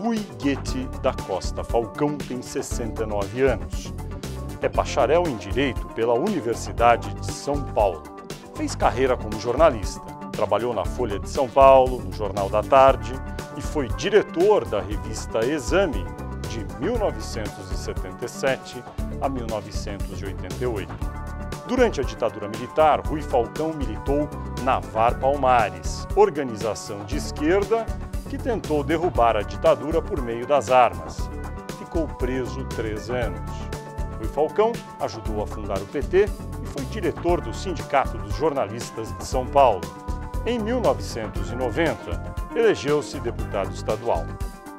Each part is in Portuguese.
Rui Guetti da Costa Falcão tem 69 anos. É bacharel em Direito pela Universidade de São Paulo. Fez carreira como jornalista. Trabalhou na Folha de São Paulo, no Jornal da Tarde e foi diretor da revista Exame de 1977 a 1988. Durante a ditadura militar, Rui Falcão militou na VAR Palmares, organização de esquerda que tentou derrubar a ditadura por meio das armas. Ficou preso 3 anos. Rui Falcão ajudou a fundar o PT e foi diretor do Sindicato dos Jornalistas de São Paulo. Em 1990, elegeu-se deputado estadual.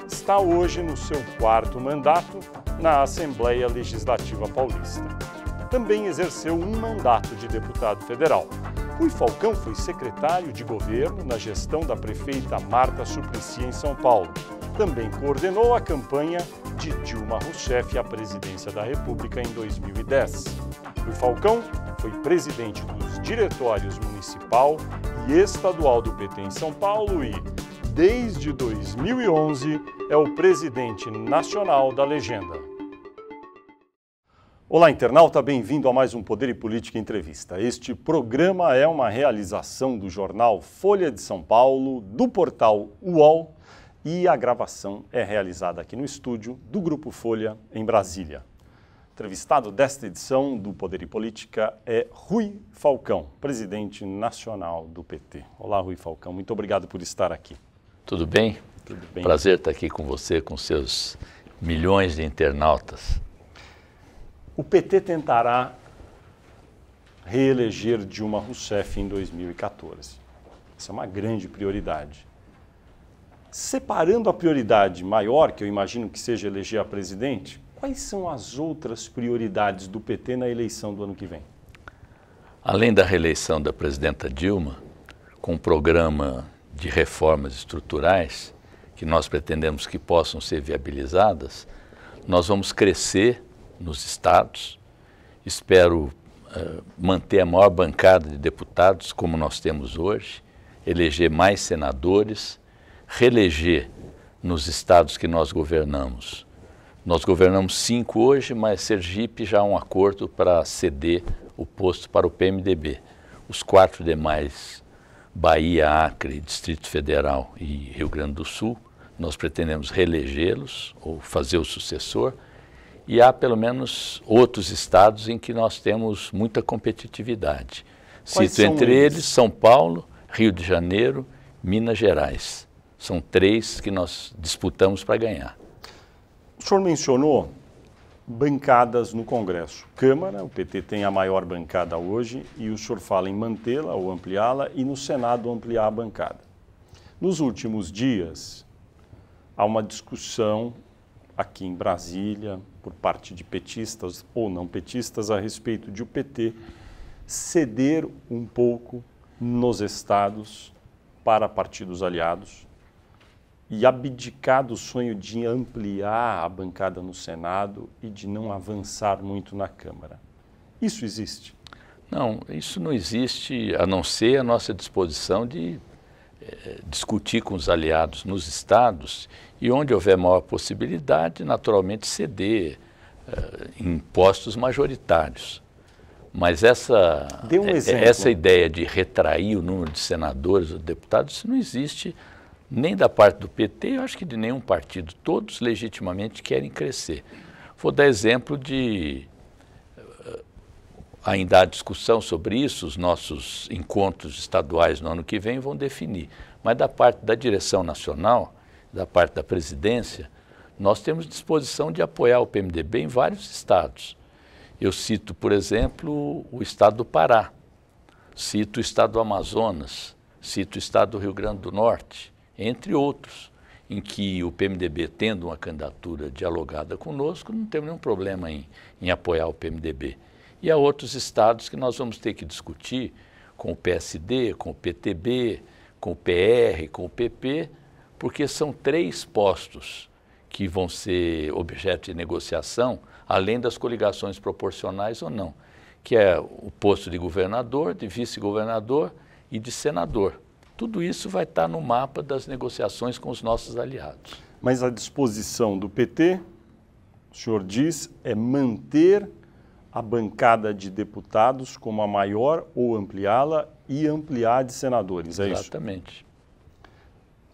Está hoje no seu 4º mandato na Assembleia Legislativa Paulista. Também exerceu um mandato de deputado federal. Rui Falcão foi secretário de governo na gestão da prefeita Marta Suplicy em São Paulo. Também coordenou a campanha de Dilma Rousseff à presidência da República em 2010. Rui Falcão foi presidente dos diretórios municipal e estadual do PT em São Paulo e, desde 2011, é o presidente nacional da Legenda. Olá, internauta, bem-vindo a mais um Poder e Política Entrevista. Este programa é uma realização do jornal Folha de São Paulo, do portal UOL, e a gravação é realizada aqui no estúdio do Grupo Folha, em Brasília. O entrevistado desta edição do Poder e Política é Rui Falcão, presidente nacional do PT. Olá, Rui Falcão, muito obrigado por estar aqui. Tudo bem? Tudo bem. Prazer estar aqui com você, com seus milhões de internautas. O PT tentará reeleger Dilma Rousseff em 2014. Essa é uma grande prioridade. Separando a prioridade maior, que eu imagino que seja eleger a presidente, quais são as outras prioridades do PT na eleição do ano que vem? Além da reeleição da presidenta Dilma, com um programa de reformas estruturais que nós pretendemos que possam ser viabilizadas, nós vamos crescer nos estados. Espero manter a maior bancada de deputados como nós temos hoje, eleger mais senadores, reeleger nos estados que nós governamos. Nós governamos 5 hoje, mas Sergipe já há um acordo para ceder o posto para o PMDB. Os 4 demais, Bahia, Acre, Distrito Federal e Rio Grande do Sul, nós pretendemos reelegê-los ou fazer o sucessor. E há pelo menos outros estados em que nós temos muita competitividade. Cito entre eles São Paulo, Rio de Janeiro, Minas Gerais. São 3 que nós disputamos para ganhar. O senhor mencionou bancadas no Congresso. Câmara, o PT tem a maior bancada hoje e o senhor fala em mantê-la ou ampliá-la e no Senado ampliar a bancada. Nos últimos dias, há uma discussão aqui em Brasília, por parte de petistas ou não petistas, a respeito de o PT ceder um pouco nos estados para partidos aliados e abdicar do sonho de ampliar a bancada no Senado e de não avançar muito na Câmara. Isso existe? Não, isso não existe, a não ser a nossa disposição de discutir com os aliados nos estados e onde houver maior possibilidade, naturalmente ceder em postos majoritários. Mas essa ideia de retrair o número de senadores ou deputados, isso não existe nem da parte do PT, eu acho que de nenhum partido. Todos legitimamente querem crescer. Vou dar exemplo de... Ainda há discussão sobre isso, os nossos encontros estaduais no ano que vem vão definir. Mas da parte da direção nacional, da parte da presidência, nós temos disposição de apoiar o PMDB em vários estados. Eu cito, por exemplo, o estado do Pará, cito o estado do Amazonas, cito o estado do Rio Grande do Norte, entre outros, em que o PMDB, tendo uma candidatura dialogada conosco, não tem nenhum problema em apoiar o PMDB. E há outros estados que nós vamos ter que discutir com o PSD, com o PTB, com o PR, com o PP, porque são 3 postos que vão ser objeto de negociação, além das coligações proporcionais ou não, que é o posto de governador, de vice-governador e de senador. Tudo isso vai estar no mapa das negociações com os nossos aliados. Mas a disposição do PT, o senhor diz, é manter a bancada de deputados como a maior ou ampliá-la e ampliar a de senadores, é isso? Exatamente.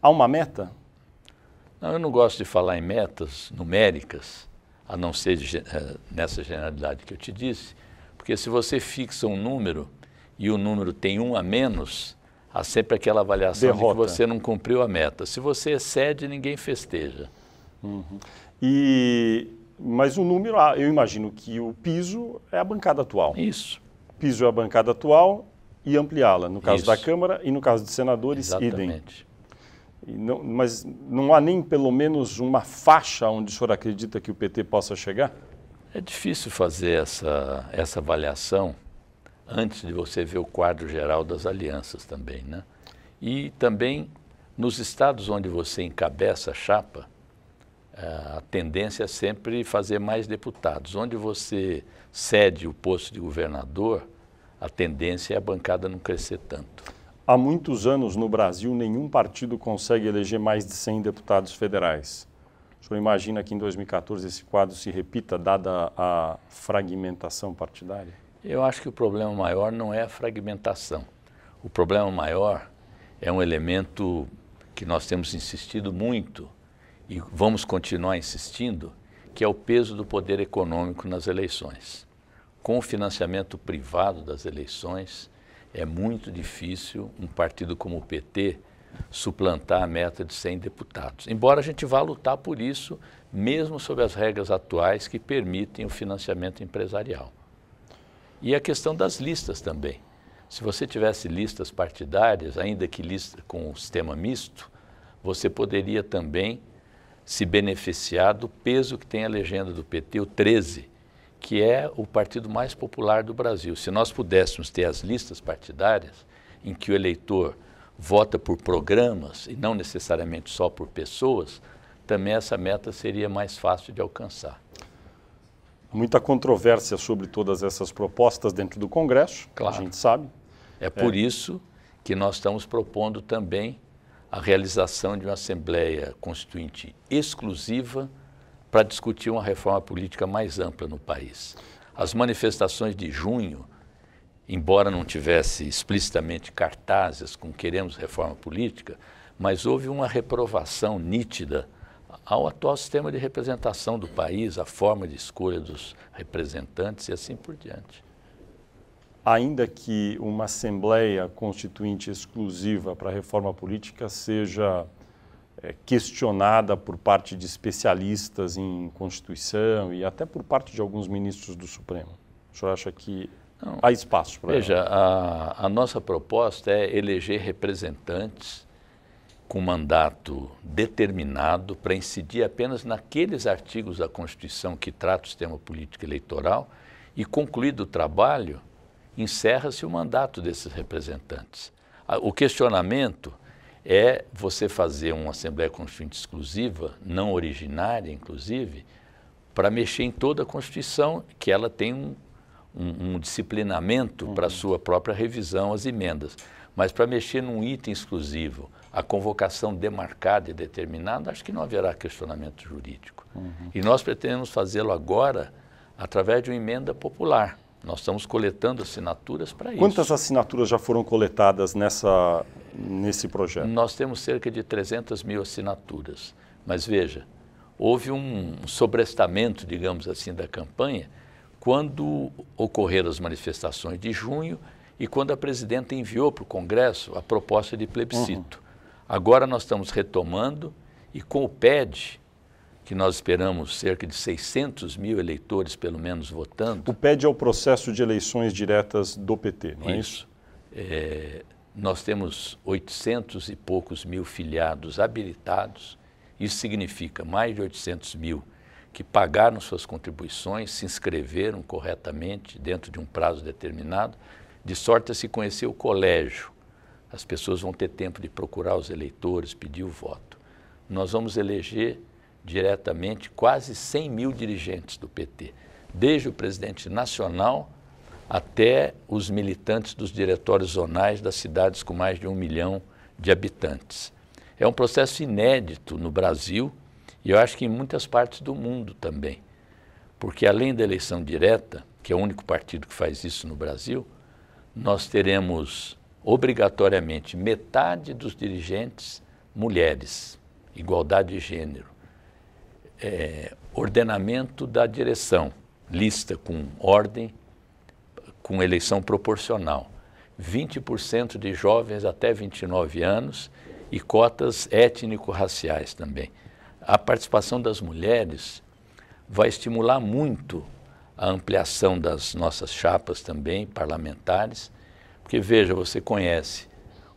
Há uma meta? Não, eu não gosto de falar em metas numéricas, a não ser nessa generalidade que eu te disse, porque se você fixa um número e o número tem um a menos, há sempre aquela avaliação de que você não cumpriu a meta. Se você excede, ninguém festeja. Uhum. Mas o número, eu imagino que o piso é a bancada atual. Isso. Piso é a bancada atual e ampliá-la, no caso da Câmara e no caso de senadores, exatamente. Idem. Mas não há nem pelo menos uma faixa onde o senhor acredita que o PT possa chegar? É difícil fazer essa avaliação antes de você ver o quadro geral das alianças também, né? E também nos estados onde você encabeça a chapa, a tendência é sempre fazer mais deputados. Onde você cede o posto de governador, a tendência é a bancada não crescer tanto. Há muitos anos no Brasil, nenhum partido consegue eleger mais de 100 deputados federais. O senhor imagina que em 2014 esse quadro se repita, dada a fragmentação partidária? Eu acho que o problema maior não é a fragmentação. O problema maior é um elemento que nós temos insistido muito e vamos continuar insistindo, que é o peso do poder econômico nas eleições. Com o financiamento privado das eleições, é muito difícil um partido como o PT suplantar a meta de 100 deputados. Embora a gente vá lutar por isso, mesmo sob as regras atuais que permitem o financiamento empresarial. E a questão das listas também. Se você tivesse listas partidárias, ainda que lista com o sistema misto, você poderia também se beneficiar do peso que tem a legenda do PT, o 13, que é o partido mais popular do Brasil. Se nós pudéssemos ter as listas partidárias, em que o eleitor vota por programas e não necessariamente só por pessoas, também essa meta seria mais fácil de alcançar. Muita controvérsia sobre todas essas propostas dentro do Congresso, claro. A gente sabe. É por isso que nós estamos propondo também a realização de uma Assembleia Constituinte exclusiva para discutir uma reforma política mais ampla no país. As manifestações de junho, embora não tivesse explicitamente cartazes com queremos reforma política, mas houve uma reprovação nítida ao atual sistema de representação do país, a forma de escolha dos representantes e assim por diante. Ainda que uma Assembleia Constituinte exclusiva para a reforma política seja questionada por parte de especialistas em Constituição e até por parte de alguns ministros do Supremo, o senhor acha que não, há espaço para veja, a nossa proposta é eleger representantes com mandato determinado para incidir apenas naqueles artigos da Constituição que tratam o sistema político eleitoral e, concluído o trabalho, encerra-se o mandato desses representantes. O questionamento é você fazer uma Assembleia Constituinte exclusiva, não originária, inclusive, para mexer em toda a Constituição, que ela tem um disciplinamento para a sua própria revisão, as emendas. Mas para mexer num item exclusivo, a convocação demarcada e determinada, acho que não haverá questionamento jurídico. E nós pretendemos fazê-lo agora através de uma emenda popular. Nós estamos coletando assinaturas para isso. Quantas assinaturas já foram coletadas nesse projeto? Nós temos cerca de 300 mil assinaturas. Mas veja, houve um sobrestamento, digamos assim, da campanha quando ocorreram as manifestações de junho e quando a presidenta enviou para o Congresso a proposta de plebiscito. Agora nós estamos retomando e com o PED, que nós esperamos cerca de 600 mil eleitores, pelo menos, votando. O PED é o processo de eleições diretas do PT, não é isso? Nós temos 800 e poucos mil filiados habilitados. Isso significa mais de 800 mil que pagaram suas contribuições, se inscreveram corretamente dentro de um prazo determinado, de sorte a se conhecer o colégio. As pessoas vão ter tempo de procurar os eleitores, pedir o voto. Nós vamos eleger diretamente quase 100 mil dirigentes do PT, desde o presidente nacional até os militantes dos diretórios zonais das cidades com mais de 1 milhão de habitantes. É um processo inédito no Brasil E eu acho que em muitas partes do mundo também. Porque além da eleição direta, que é o único partido que faz isso no Brasil, nós teremos obrigatoriamente metade dos dirigentes mulheres, igualdade de gênero, ordenamento da direção, lista com ordem, com eleição proporcional, 20% de jovens até 29 anos e cotas étnico-raciais também. A participação das mulheres vai estimular muito a ampliação das nossas chapas também, parlamentares, porque, veja, você conhece,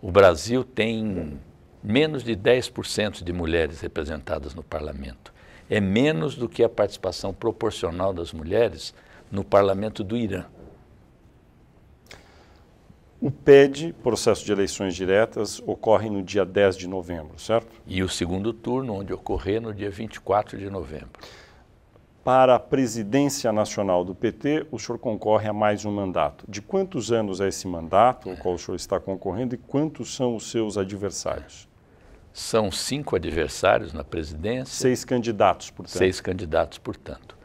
o Brasil tem menos de 10% de mulheres representadas no parlamento. É menos do que a participação proporcional das mulheres no parlamento do Irã. O PED, processo de eleições diretas, ocorre no dia 10 de novembro, certo? E o segundo turno, onde ocorrer, no dia 24 de novembro. Para a presidência nacional do PT, o senhor concorre a mais um mandato. De quantos anos é esse mandato ao qual o senhor está concorrendo e quantos são os seus adversários? São 5 adversários na presidência. 6 candidatos, portanto. 6 candidatos, portanto.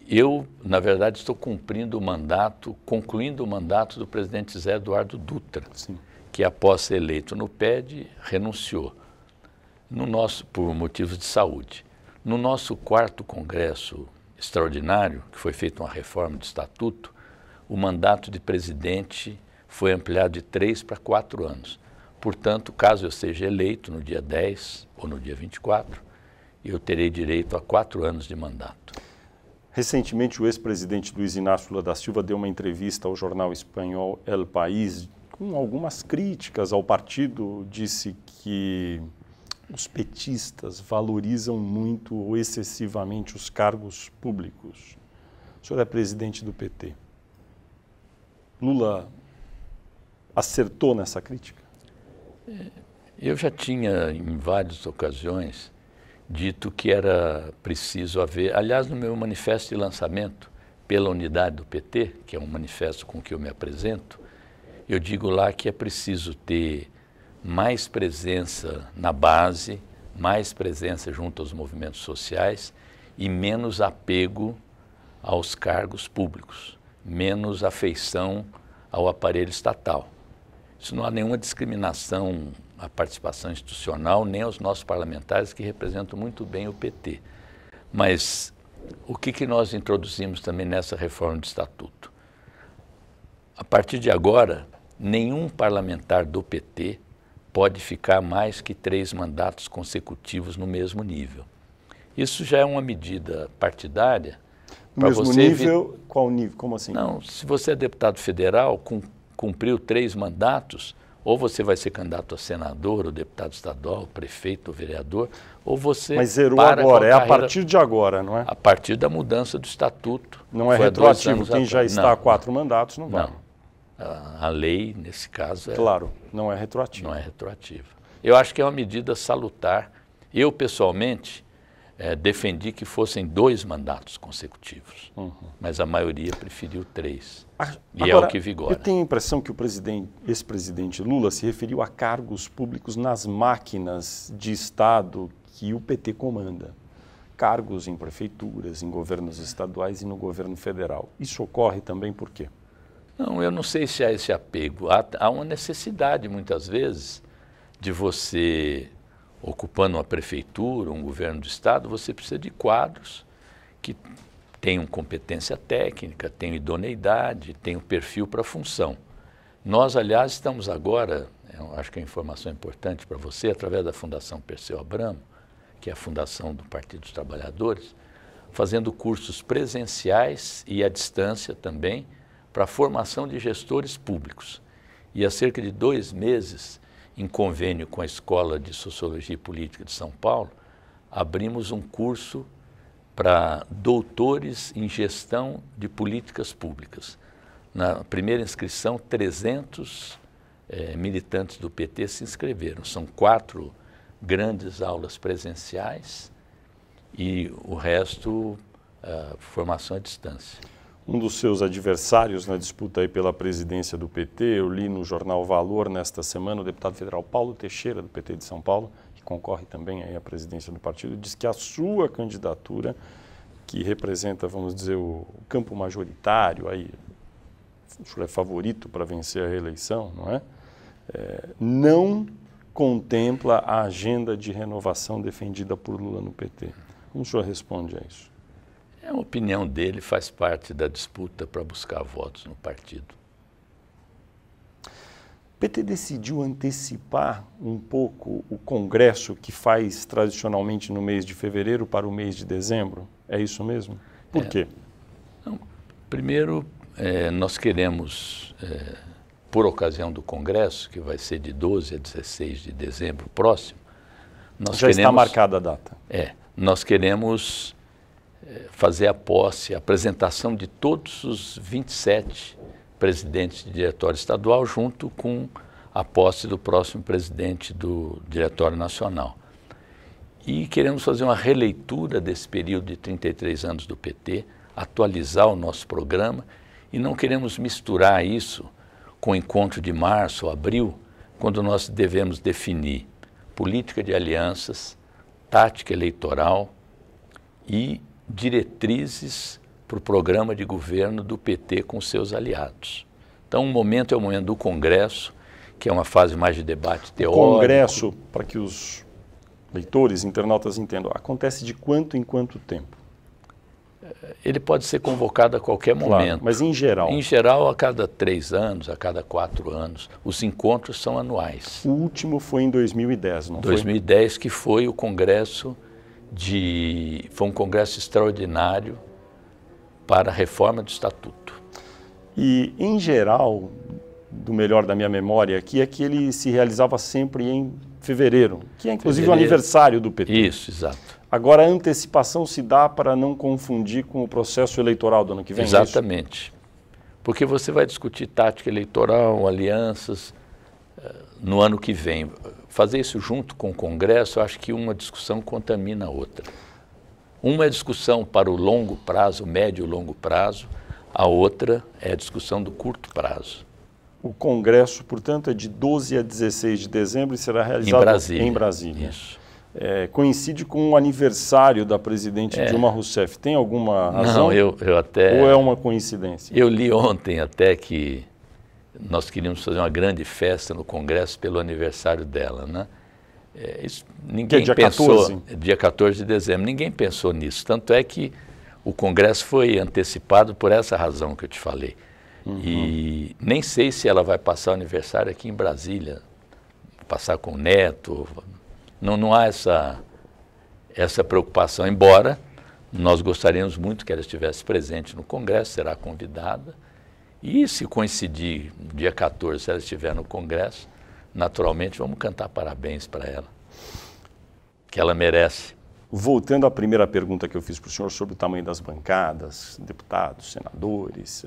Eu, na verdade, estou cumprindo o mandato, concluindo o mandato do presidente Zé Eduardo Dutra, Sim. que após ser eleito no PED, renunciou por motivos de saúde. No nosso 4º Congresso Extraordinário, que foi feita uma reforma do Estatuto, o mandato de presidente foi ampliado de 3 para 4 anos. Portanto, caso eu seja eleito no dia 10 ou no dia 24, eu terei direito a 4 anos de mandato. Recentemente, o ex-presidente Luiz Inácio Lula da Silva deu uma entrevista ao jornal espanhol El País com algumas críticas ao partido, disse que os petistas valorizam muito ou excessivamente os cargos públicos. O senhor é presidente do PT. Lula acertou nessa crítica? Eu já tinha, em várias ocasiões, dito que era preciso haver, aliás, no meu manifesto de lançamento pela unidade do PT, que é um manifesto com que eu me apresento, eu digo lá que é preciso ter mais presença na base, mais presença junto aos movimentos sociais e menos apego aos cargos públicos, menos afeição ao aparelho estatal. Isso não há nenhuma discriminação à participação institucional, nem aos nossos parlamentares que representam muito bem o PT. Mas o que nós introduzimos também nessa reforma do Estatuto? A partir de agora, nenhum parlamentar do PT pode ficar mais que 3 mandatos consecutivos no mesmo nível. Isso já é uma medida partidária. No mesmo nível? Qual nível? Como assim? Não, se você é deputado federal, cumpriu 3 mandatos, ou você vai ser candidato a senador, ou deputado estadual, prefeito, ou vereador, ou você... Mas zerou agora, é a partir de agora, não é? A partir da mudança do estatuto. Não é retroativo, quem já está há 4 mandatos não vai. Não. A lei, nesse caso, claro, não é retroativa. Não é retroativa. Eu acho que é uma medida salutar. Eu, pessoalmente, defendi que fossem 2 mandatos consecutivos, mas a maioria preferiu 3. E agora, é o que vigora. Eu tenho a impressão que o ex-presidente Lula se referiu a cargos públicos nas máquinas de Estado que o PT comanda. Cargos em prefeituras, em governos estaduais e no governo federal. Isso ocorre também por quê? Não, eu não sei se há esse apego. Há uma necessidade, muitas vezes, de você, ocupando uma prefeitura, um governo do Estado, você precisa de quadros que tenham competência técnica, tenham idoneidade, tenham perfil para a função. Nós, aliás, estamos agora, acho que a informação é importante para você, através da Fundação Perseu Abramo, que é a fundação do Partido dos Trabalhadores, fazendo cursos presenciais e à distância também, para a formação de gestores públicos. E há cerca de 2 meses, em convênio com a Escola de Sociologia e Política de São Paulo, abrimos um curso para doutores em gestão de políticas públicas. Na primeira inscrição, 300 militantes do PT se inscreveram. São 4 grandes aulas presenciais e o resto, formação à distância. Um dos seus adversários na disputa aí pela presidência do PT, eu li no jornal Valor nesta semana, o deputado federal Paulo Teixeira, do PT de São Paulo, que concorre também aí à presidência do partido, diz que a sua candidatura, que representa, vamos dizer, o campo majoritário, aí, o senhor é favorito para vencer a reeleição, não é? Não contempla a agenda de renovação defendida por Lula no PT. Como o senhor responde a isso? A opinião dele faz parte da disputa para buscar votos no partido. O PT decidiu antecipar um pouco o congresso que faz tradicionalmente no mês de fevereiro para o mês de dezembro? É isso mesmo? Por quê? Não, primeiro, nós queremos, por ocasião do congresso, que vai ser de 12 a 16 de dezembro próximo, já está marcada a data. Nós queremos fazer a posse, a apresentação de todos os 27 presidentes de diretório estadual, junto com a posse do próximo presidente do Diretório Nacional. E queremos fazer uma releitura desse período de 33 anos do PT, atualizar o nosso programa, e não queremos misturar isso com o encontro de março ou abril, quando nós devemos definir política de alianças, tática eleitoral e diretrizes para o programa de governo do PT com seus aliados. Então, o momento é o momento do Congresso, que é uma fase mais de debate teórico. O Congresso, para que os leitores, internautas entendam, acontece de quanto em quanto tempo? Ele pode ser convocado a qualquer momento. Claro, mas em geral? Em geral, a cada 3 anos, a cada 4 anos. Os encontros são anuais. O último foi em 2010, não foi? 2010, que foi o congresso foi um congresso extraordinário para a reforma do Estatuto. E, em geral, do melhor da minha memória aqui, é que ele se realizava sempre em fevereiro, que é inclusive o aniversário do PT. Isso, exato. Agora, a antecipação se dá para não confundir com o processo eleitoral do ano que vem? Exatamente. Porque você vai discutir tática eleitoral, alianças, no ano que vem. Fazer isso junto com o Congresso, eu acho que uma discussão contamina a outra. Uma é discussão para o longo prazo, médio e longo prazo, a outra é a discussão do curto prazo. O Congresso, portanto, é de 12 a 16 de dezembro e será realizado em Brasília. Isso. Coincide com o aniversário da presidente Dilma Rousseff. Tem alguma razão? Não, eu até... Ou é uma coincidência? Eu li ontem até que nós queríamos fazer uma grande festa no Congresso pelo aniversário dela, né? Ninguém que é dia pensou, 14? Dia 14 de dezembro. Ninguém pensou nisso. Tanto é que o Congresso foi antecipado por essa razão que eu te falei. Uhum. E nem sei se ela vai passar o aniversário aqui em Brasília, passar com o neto. Não há essa preocupação, embora nós gostaríamos muito que ela estivesse presente no Congresso, será convidada. E se coincidir no dia 14, se ela estiver no Congresso, naturalmente vamos cantar parabéns para ela, que ela merece. Voltando à primeira pergunta que eu fiz para o senhor sobre o tamanho das bancadas, deputados, senadores,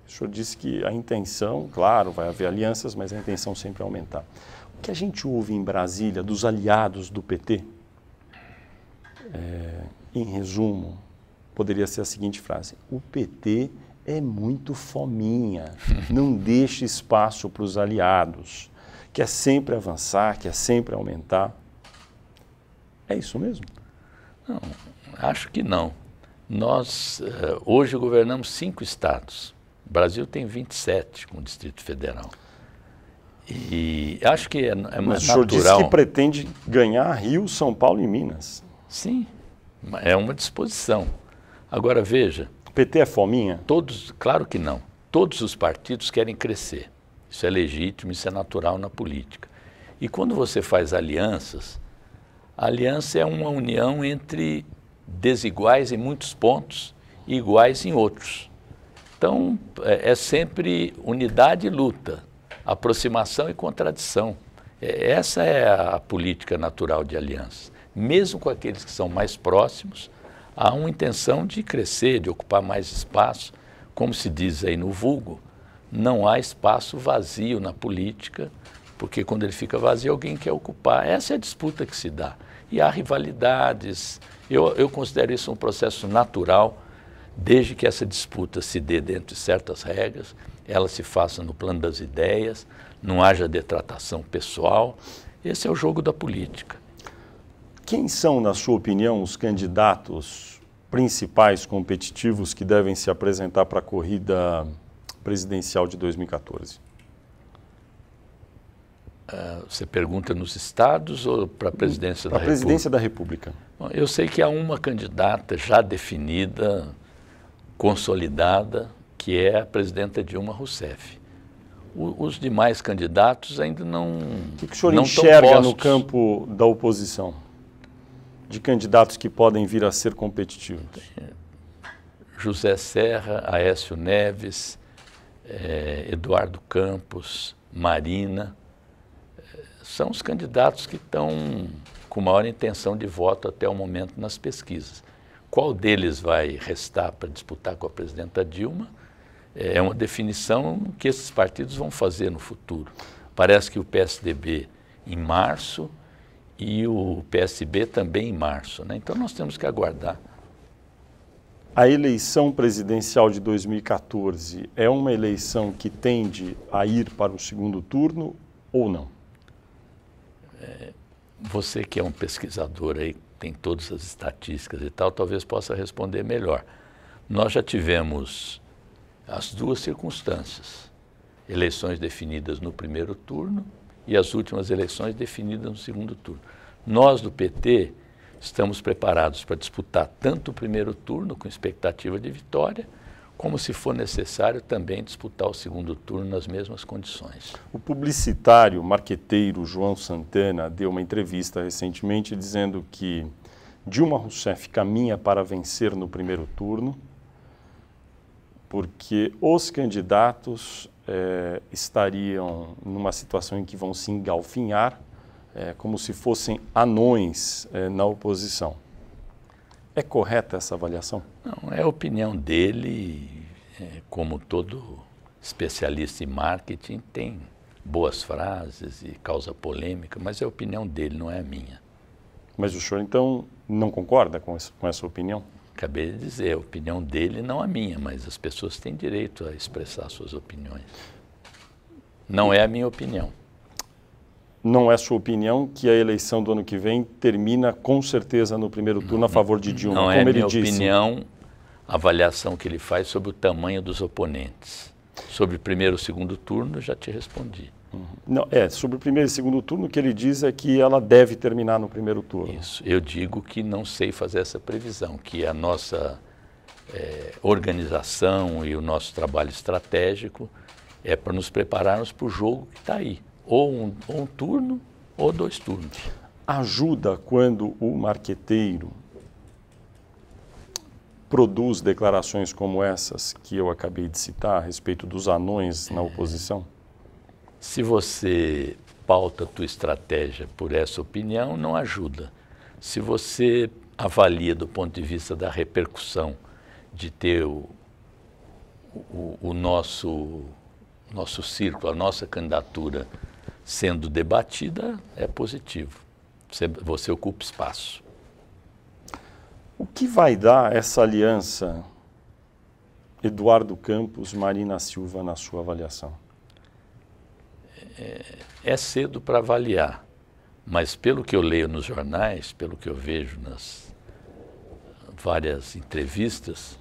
o senhor disse que a intenção, claro, vai haver alianças, mas a intenção sempre é aumentar. O que a gente ouve em Brasília dos aliados do PT, em resumo, poderia ser a seguinte frase: o PT é muito fominha, não deixa espaço para os aliados, quer sempre avançar, quer sempre aumentar. É isso mesmo? Não, acho que não. Nós hoje governamos 5 estados. O Brasil tem 27 com o Distrito Federal. E acho que é mais natural. Mas o senhor disse que pretende ganhar Rio, São Paulo e Minas. Sim, é uma disposição. Agora veja... O PT é fominha? Claro que não. Todos os partidos querem crescer. Isso é legítimo, isso é natural na política. E quando você faz alianças, a aliança é uma união entre desiguais em muitos pontos e iguais em outros. Então, é sempre unidade e luta, aproximação e contradição. Essa é a política natural de aliança. Mesmo com aqueles que são mais próximos, há uma intenção de crescer, de ocupar mais espaço. Como se diz aí no vulgo, não há espaço vazio na política, porque quando ele fica vazio, alguém quer ocupar. Essa é a disputa que se dá. E há rivalidades. Eu considero isso um processo natural, desde que essa disputa se dê dentro de certas regras, ela se faça no plano das ideias, não haja detratação pessoal. Esse é o jogo da política. Quem são, na sua opinião, os candidatos principais competitivos que devem se apresentar para a corrida presidencial de 2014? Você pergunta nos estados ou para a presidência da República? Para a presidência da República. Bom, eu sei que há uma candidata já definida, consolidada, que é a presidenta Dilma Rousseff. Os demais candidatos ainda não O que o senhor enxerga no campo da oposição? De candidatos que podem vir a ser competitivos? José Serra, Aécio Neves, Eduardo Campos, Marina, são os candidatos que estão com maior intenção de voto até o momento nas pesquisas. Qual deles vai restar para disputar com a presidenta Dilma? É uma definição que esses partidos vão fazer no futuro. Parece que o PSDB em março e o PSB também em março, né? Então nós temos que aguardar. A eleição presidencial de 2014 é uma eleição que tende a ir para o segundo turno ou não? Você que é um pesquisador aí, tem todas as estatísticas e tal, talvez possa responder melhor. Nós já tivemos as duas circunstâncias, eleições definidas no primeiro turno e as últimas eleições definidas no segundo turno. Nós do PT estamos preparados para disputar tanto o primeiro turno com expectativa de vitória, como se for necessário também disputar o segundo turno nas mesmas condições. O publicitário, marqueteiro João Santana deu uma entrevista recentemente dizendo que Dilma Rousseff caminha para vencer no primeiro turno, porque os candidatos estariam numa situação em que vão se engalfinhar, como se fossem anões na oposição. É correta essa avaliação? Não, é a opinião dele, como todo especialista em marketing, tem boas frases e causa polêmica, mas é a opinião dele, não é a minha. Mas o senhor, então, não concorda com essa opinião? Acabei de dizer, a opinião dele, não a minha, mas as pessoas têm direito a expressar suas opiniões. Não é a minha opinião. Não é sua opinião que a eleição do ano que vem termina com certeza no primeiro turno a favor de Dilma, como ele disse? Não é minha opinião a avaliação que ele faz sobre o tamanho dos oponentes. Sobre o primeiro e segundo turno, já te respondi. Não, sobre o primeiro e segundo turno, o que ele diz é que ela deve terminar no primeiro turno. Isso, eu digo que não sei fazer essa previsão, que a nossa organização e o nosso trabalho estratégico é para nos prepararmos para o jogo que está aí. Ou um turno ou 2 turnos. Ajuda quando o marqueteiro produz declarações como essas que eu acabei de citar a respeito dos anões na oposição? Se você pauta a tua estratégia por essa opinião, não ajuda. Se você avalia do ponto de vista da repercussão de ter o nosso círculo, a nossa candidatura sendo debatida, é positivo. Você ocupa espaço. O que vai dar essa aliança Eduardo Campos, Marina Silva, na sua avaliação? É cedo para avaliar, mas pelo que eu leio nos jornais, pelo que eu vejo nas várias entrevistas,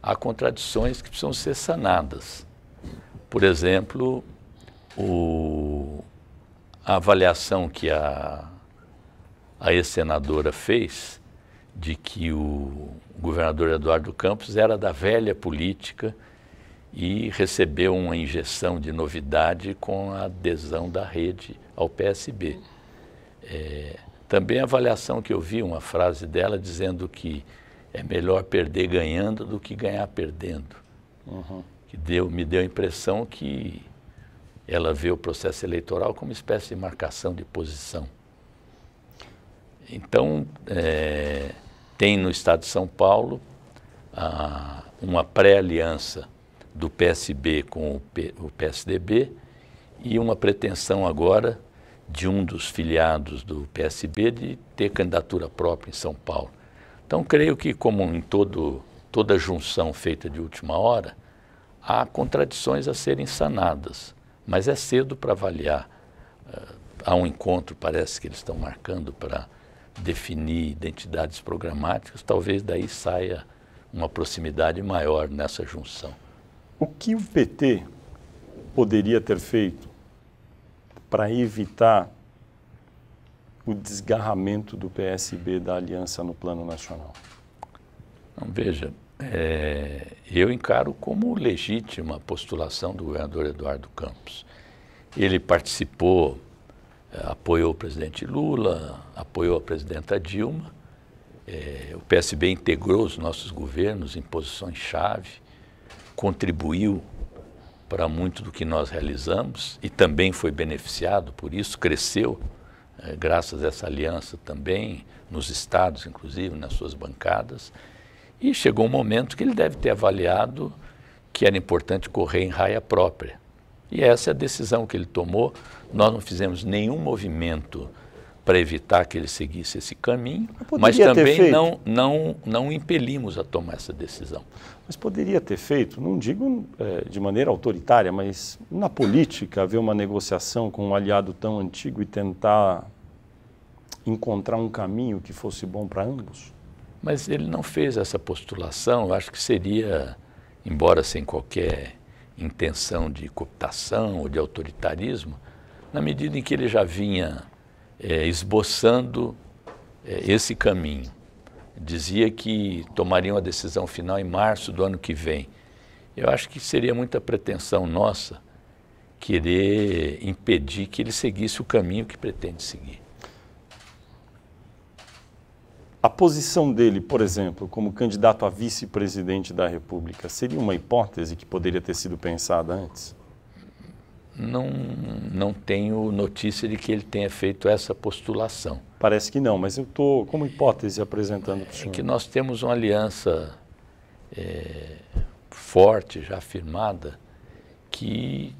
há contradições que precisam ser sanadas. Por exemplo, a avaliação que a ex-senadora fez de que o governador Eduardo Campos era da velha política e recebeu uma injeção de novidade com a adesão da rede ao PSB. Também a avaliação que eu vi, uma frase dela dizendo que é melhor perder ganhando do que ganhar perdendo. Que me deu a impressão que ela vê o processo eleitoral como uma espécie de marcação de posição. Então, tem no estado de São Paulo uma pré-aliança do PSB com o PSDB e uma pretensão agora de um dos filiados do PSB de ter candidatura própria em São Paulo. Então, creio que, como em toda junção feita de última hora, há contradições a serem sanadas, mas é cedo para avaliar. Há um encontro, parece que eles estão marcando para definir identidades programáticas, talvez daí saia uma proximidade maior nessa junção. O que o PT poderia ter feito para evitar o desgarramento do PSB da aliança no plano nacional? Então, veja, eu encaro como legítima a postulação do governador Eduardo Campos. Ele participou, apoiou o presidente Lula, apoiou a presidenta Dilma, o PSB integrou os nossos governos em posições-chave, contribuiu para muito do que nós realizamos e também foi beneficiado por isso, cresceu graças a essa aliança também, nos estados, inclusive, nas suas bancadas. E chegou um momento que ele deve ter avaliado que era importante correr em raia própria. E essa é a decisão que ele tomou. Nós não fizemos nenhum movimento para evitar que ele seguisse esse caminho, mas também não impedimos a tomar essa decisão. Mas poderia ter feito, não digo de maneira autoritária, mas na política, haver uma negociação com um aliado tão antigo e tentar encontrar um caminho que fosse bom para ambos? Mas ele não fez essa postulação. Eu acho que seria, embora sem qualquer intenção de cooptação ou de autoritarismo, na medida em que ele já vinha esboçando esse caminho. Dizia que tomariam a decisão final em março do ano que vem. Eu acho que seria muita pretensão nossa querer impedir que ele seguisse o caminho que pretende seguir. A posição dele, por exemplo, como candidato a vice-presidente da República, seria uma hipótese que poderia ter sido pensada antes? Não tenho notícia de que ele tenha feito essa postulação. Parece que não, mas eu estou, como hipótese, apresentando para o senhor. É que nós temos uma aliança forte, já firmada, que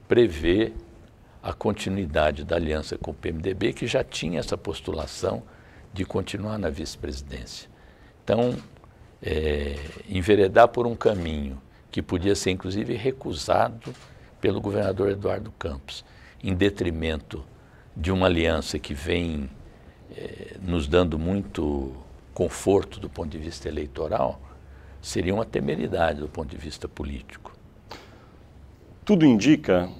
prevê a continuidade da aliança com o PMDB, que já tinha essa postulação de continuar na vice-presidência. Então, enveredar por um caminho que podia ser, inclusive, recusado pelo governador Eduardo Campos, em detrimento de uma aliança que vem nos dando muito conforto do ponto de vista eleitoral, seria uma temeridade do ponto de vista político. Tudo indica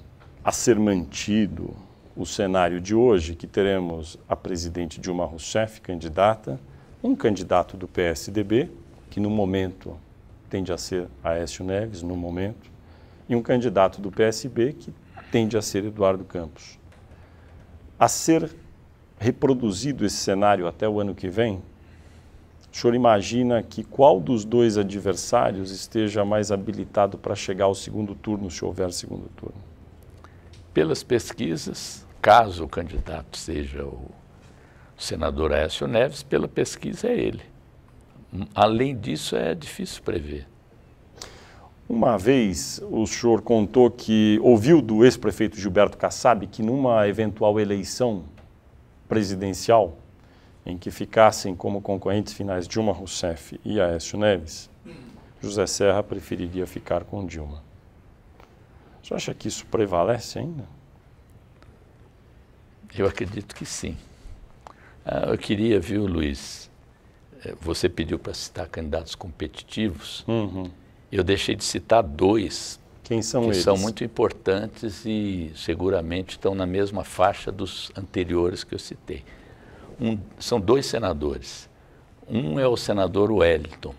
a ser mantido o cenário de hoje, que teremos a presidente Dilma Rousseff candidata, um candidato do PSDB, que no momento tende a ser Aécio Neves, no momento, e um candidato do PSB, que tende a ser Eduardo Campos. A ser reproduzido esse cenário até o ano que vem, o senhor imagina que qual dos dois adversários esteja mais habilitado para chegar ao segundo turno, se houver segundo turno? Pelas pesquisas, caso o candidato seja o senador Aécio Neves, pela pesquisa é ele. Além disso, é difícil prever. Uma vez o senhor contou que ouviu do ex-prefeito Gilberto Kassab que numa eventual eleição presidencial, em que ficassem como concorrentes finais Dilma Rousseff e Aécio Neves, José Serra preferiria ficar com Dilma. O senhor acha que isso prevalece ainda? Eu acredito que sim. Eu queria, viu, Luiz, você pediu para citar candidatos competitivos. Eu deixei de citar dois. Quem são eles? Que são muito importantes e seguramente estão na mesma faixa dos anteriores que eu citei. São dois senadores. Um é o senador Wellington,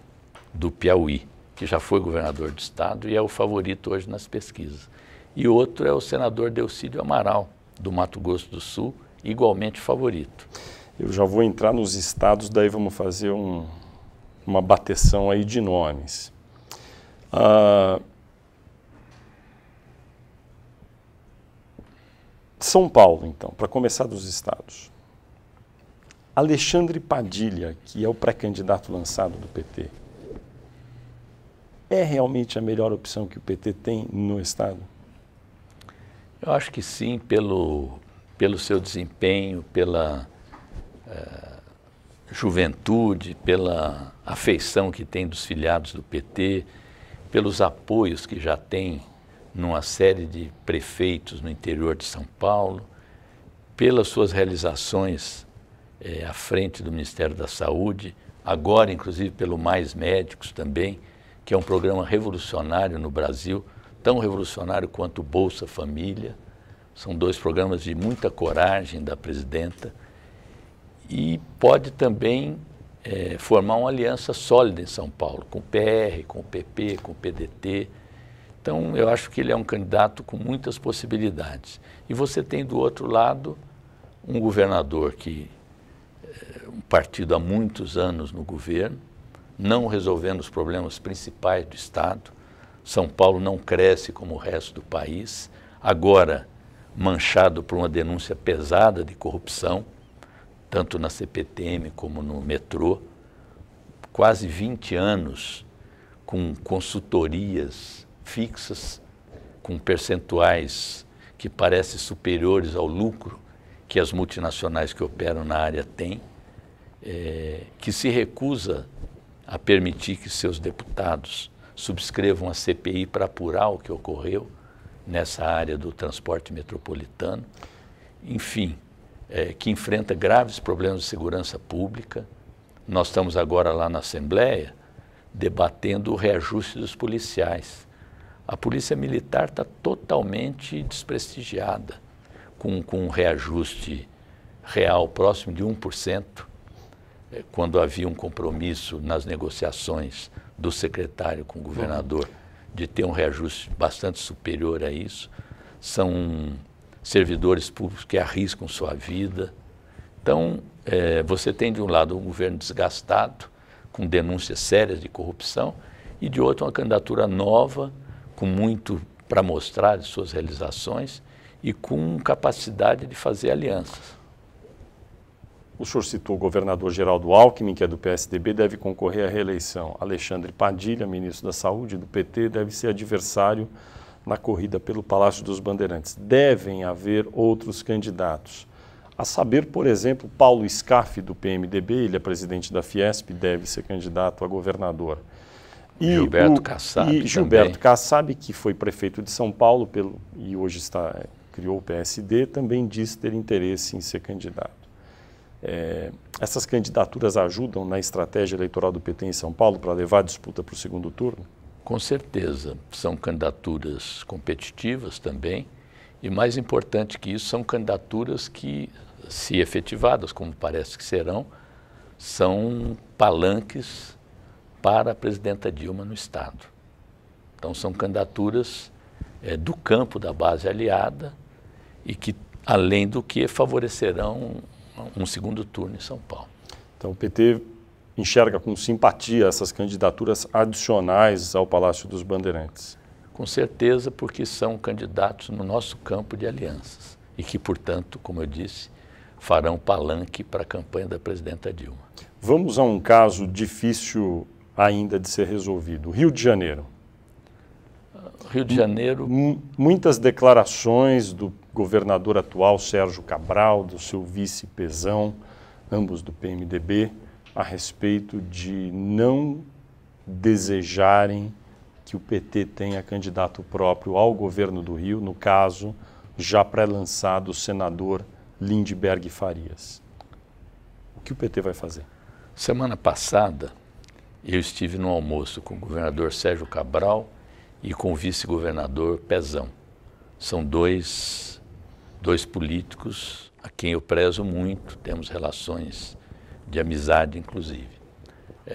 do Piauí, que já foi governador do estado e é o favorito hoje nas pesquisas. E outro é o senador Delcídio Amaral, do Mato Grosso do Sul, igualmente favorito. Eu já vou entrar nos estados, daí vamos fazer uma bateção aí de nomes. São Paulo, então, para começar dos estados. Alexandre Padilha, que é o pré-candidato lançado do PT, é realmente a melhor opção que o PT tem no estado? Eu acho que sim, pelo seu desempenho, pela juventude, pela afeição que tem dos filiados do PT, pelos apoios que já tem numa série de prefeitos no interior de São Paulo, pelas suas realizações à frente do Ministério da Saúde, agora inclusive pelo Mais Médicos também, que é um programa revolucionário no Brasil, tão revolucionário quanto o Bolsa Família. São 2 programas de muita coragem da presidenta e pode também formar uma aliança sólida em São Paulo, com o PR, com o PP, com o PDT. Então, eu acho que ele é um candidato com muitas possibilidades. E você tem do outro lado um governador que um partido há muitos anos no governo, não resolvendo os problemas principais do Estado. São Paulo não cresce como o resto do país, agora manchado por uma denúncia pesada de corrupção, tanto na CPTM como no metrô, quase 20 anos com consultorias fixas, com percentuais que parecem superiores ao lucro que as multinacionais que operam na área têm, que se recusa a permitir que seus deputados subscrevam a CPI para apurar o que ocorreu nessa área do transporte metropolitano, enfim, que enfrenta graves problemas de segurança pública. Nós estamos agora lá na Assembleia debatendo o reajuste dos policiais. A Polícia Militar está totalmente desprestigiada, com um reajuste real próximo de 1%, quando havia um compromisso nas negociações do secretário com o governador de ter um reajuste bastante superior a isso. São servidores públicos que arriscam sua vida. Então, você tem de um lado um governo desgastado, com denúncias sérias de corrupção, e de outro uma candidatura nova, com muito para mostrar de suas realizações e com capacidade de fazer alianças. O senhor citou o governador Geraldo Alckmin, que é do PSDB, deve concorrer à reeleição. Alexandre Padilha, ministro da Saúde do PT, deve ser adversário na corrida pelo Palácio dos Bandeirantes. Devem haver outros candidatos. A saber, por exemplo, Paulo Scaff, do PMDB, ele é presidente da Fiesp, deve ser candidato a governador. E Gilberto Kassab. E Gilberto Kassab, que foi prefeito de São Paulo e hoje criou o PSD, também diz ter interesse em ser candidato. Essas candidaturas ajudam na estratégia eleitoral do PT em São Paulo para levar a disputa para o segundo turno? Com certeza. São candidaturas competitivas também. E mais importante que isso, são candidaturas que, se efetivadas, como parece que serão, são palanques para a presidenta Dilma no Estado. Então, são candidaturas do campo da base aliada e que, além do que, favorecerão um segundo turno em São Paulo. Então, o PT enxerga com simpatia essas candidaturas adicionais ao Palácio dos Bandeirantes? Com certeza, porque são candidatos no nosso campo de alianças e que, portanto, como eu disse, farão palanque para a campanha da presidenta Dilma. Vamos a um caso difícil ainda de ser resolvido. Rio de Janeiro. Rio de Janeiro... Muitas declarações do governador atual, Sérgio Cabral, do seu vice Pezão, ambos do PMDB, a respeito de não desejarem que o PT tenha candidato próprio ao governo do Rio, no caso, já pré-lançado o senador Lindbergh Farias. O que o PT vai fazer? Semana passada, eu estive no almoço com o governador Sérgio Cabral e com o vice-governador Pezão. São dois políticos a quem eu prezo muito, temos relações de amizade, inclusive.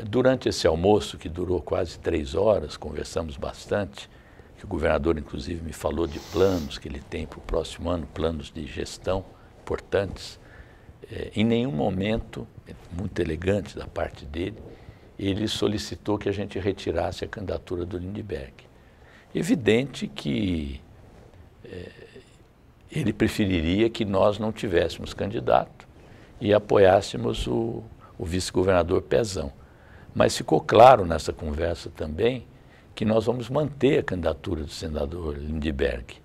Durante esse almoço, que durou quase 3 horas, conversamos bastante, que o governador, inclusive, me falou de planos que ele tem para o próximo ano, planos de gestão importantes. Em nenhum momento, muito elegante da parte dele, ele solicitou que a gente retirasse a candidatura do Lindbergh. Evidente que ele preferiria que nós não tivéssemos candidato e apoiássemos o vice-governador Pezão. Mas ficou claro nessa conversa também que nós vamos manter a candidatura do senador Lindbergh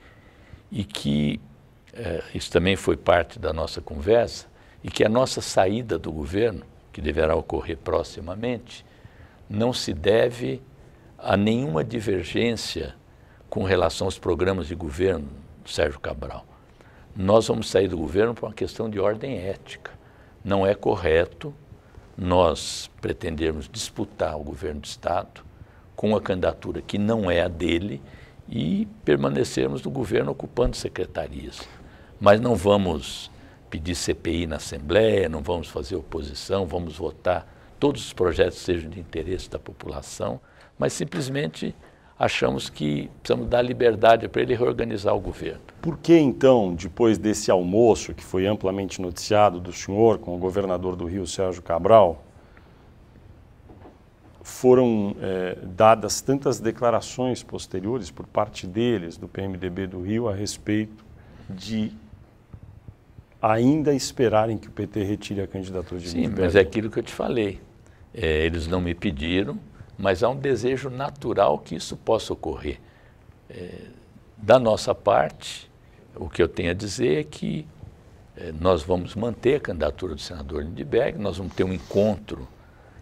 e que, isso também foi parte da nossa conversa, e que a nossa saída do governo, que deverá ocorrer proximamente, não se deve a nenhuma divergência com relação aos programas de governo do Sérgio Cabral. Nós vamos sair do governo por uma questão de ordem ética. Não é correto nós pretendermos disputar o governo do Estado com uma candidatura que não é a dele e permanecermos no governo ocupando secretarias. Mas não vamos pedir CPI na Assembleia, não vamos fazer oposição, vamos votar todos os projetos que sejam de interesse da população, mas simplesmente achamos que precisamos dar liberdade para ele reorganizar o governo. Por que então, depois desse almoço que foi amplamente noticiado do senhor com o governador do Rio, Sérgio Cabral, foram dadas tantas declarações posteriores por parte deles, do PMDB do Rio, a respeito de ainda esperarem que o PT retire a candidatura de Lindbergh? Sim, mas é aquilo que eu te falei. Eles não me pediram, mas há um desejo natural que isso possa ocorrer. Da nossa parte, o que eu tenho a dizer é que nós vamos manter a candidatura do senador Lindbergh, nós vamos ter um encontro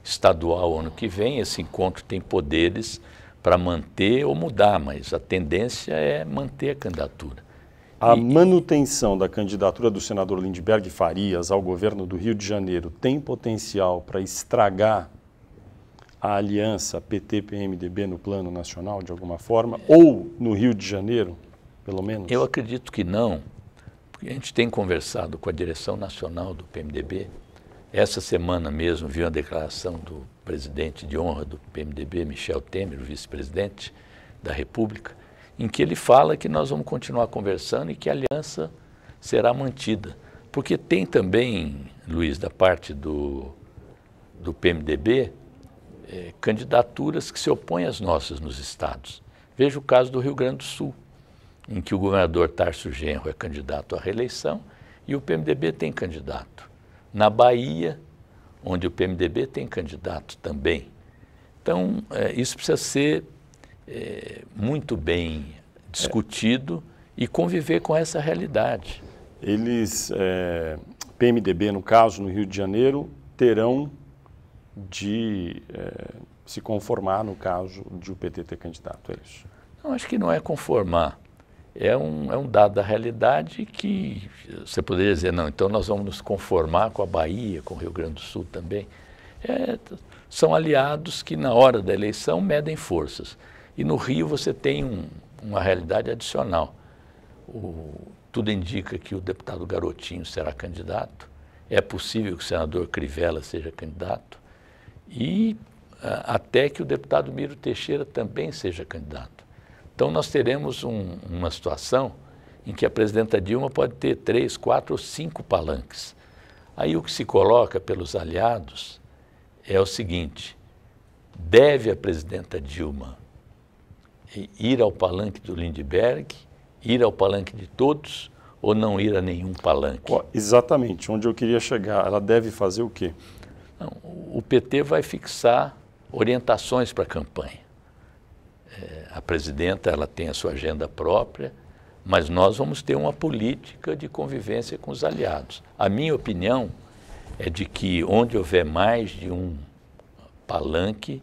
estadual ano que vem, esse encontro tem poderes para manter ou mudar, mas a tendência é manter a candidatura. A manutenção da candidatura do senador Lindbergh Farias ao governo do Rio de Janeiro tem potencial para estragar a aliança PT-PMDB no plano nacional, de alguma forma, ou no Rio de Janeiro, pelo menos? Eu acredito que não, porque a gente tem conversado com a direção nacional do PMDB. Essa semana mesmo vi uma declaração do presidente de honra do PMDB, Michel Temer, o vice-presidente da República, em que ele fala que nós vamos continuar conversando e que a aliança será mantida. Porque tem também, Luiz, da parte do PMDB, candidaturas que se opõem às nossas nos estados. Veja o caso do Rio Grande do Sul, em que o governador Tarso Genro é candidato à reeleição e o PMDB tem candidato. Na Bahia, onde o PMDB tem candidato também. Então, isso precisa ser muito bem discutido e conviver com essa realidade. Eles, PMDB no caso, no Rio de Janeiro, terão de se conformar no caso de o PT ter candidato, é isso? Não, acho que não é conformar. É um dado da realidade que você poderia dizer, não, então nós vamos nos conformar com a Bahia, com o Rio Grande do Sul também. São aliados que na hora da eleição medem forças. E no Rio você tem uma realidade adicional. Tudo indica que o deputado Garotinho será candidato, é possível que o senador Crivella seja candidato e até que o deputado Miro Teixeira também seja candidato. Então nós teremos uma situação em que a presidenta Dilma pode ter 3, 4 ou 5 palanques. Aí o que se coloca pelos aliados é o seguinte: deve a presidenta Dilma ir ao palanque do Lindbergh, ir ao palanque de todos ou não ir a nenhum palanque? Exatamente, onde eu queria chegar. Ela deve fazer o quê? Não, o PT vai fixar orientações para a campanha. A presidenta ela tem a sua agenda própria, mas nós vamos ter uma política de convivência com os aliados. A minha opinião é de que onde houver mais de um palanque,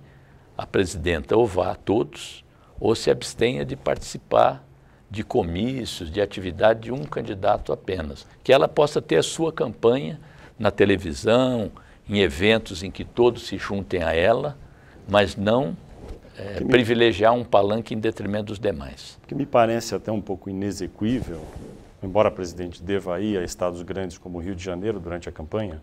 a presidenta ou vá a todos ou se abstenha de participar de comícios, de atividade de um candidato apenas. Que ela possa ter a sua campanha na televisão, em eventos em que todos se juntem a ela, mas não privilegiar um palanque em detrimento dos demais. Que me parece até um pouco inexequível, embora a presidente deva ir a estados grandes como o Rio de Janeiro durante a campanha,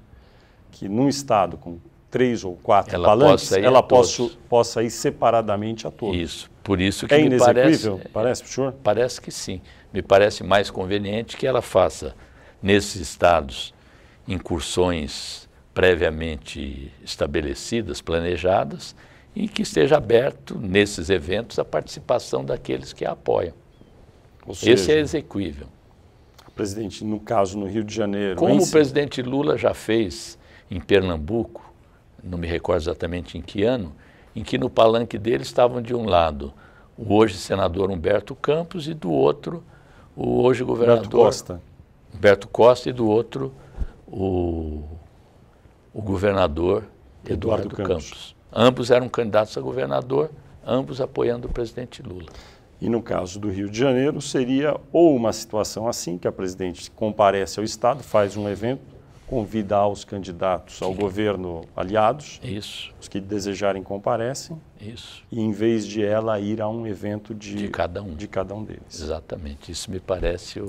que num estado com 3 ou 4 palanques, ela possa ir separadamente a todos. Isso, por isso que é me inexequível, parece para o senhor? Parece que sim. Me parece mais conveniente que ela faça, nesses estados, incursões previamente estabelecidas, planejadas, e que esteja aberto, nesses eventos, a participação daqueles que a apoiam. Ou seja, esse é exequível. Presidente, no caso no Rio de Janeiro... Como o presidente Lula já fez em Pernambuco, não me recordo exatamente em que ano, em que no palanque dele estavam de um lado o hoje senador Humberto Campos e do outro o hoje governador Humberto Costa e do outro o governador Eduardo Campos. Ambos eram candidatos a governador, ambos apoiando o presidente Lula. E no caso do Rio de Janeiro, seria ou uma situação assim, que a presidente comparece ao Estado, faz um evento, convidar os candidatos ao governo aliados, Isso, os que desejarem comparecem, isso. e em vez de ela ir a um evento De cada um. de cada um deles. Exatamente. Isso me parece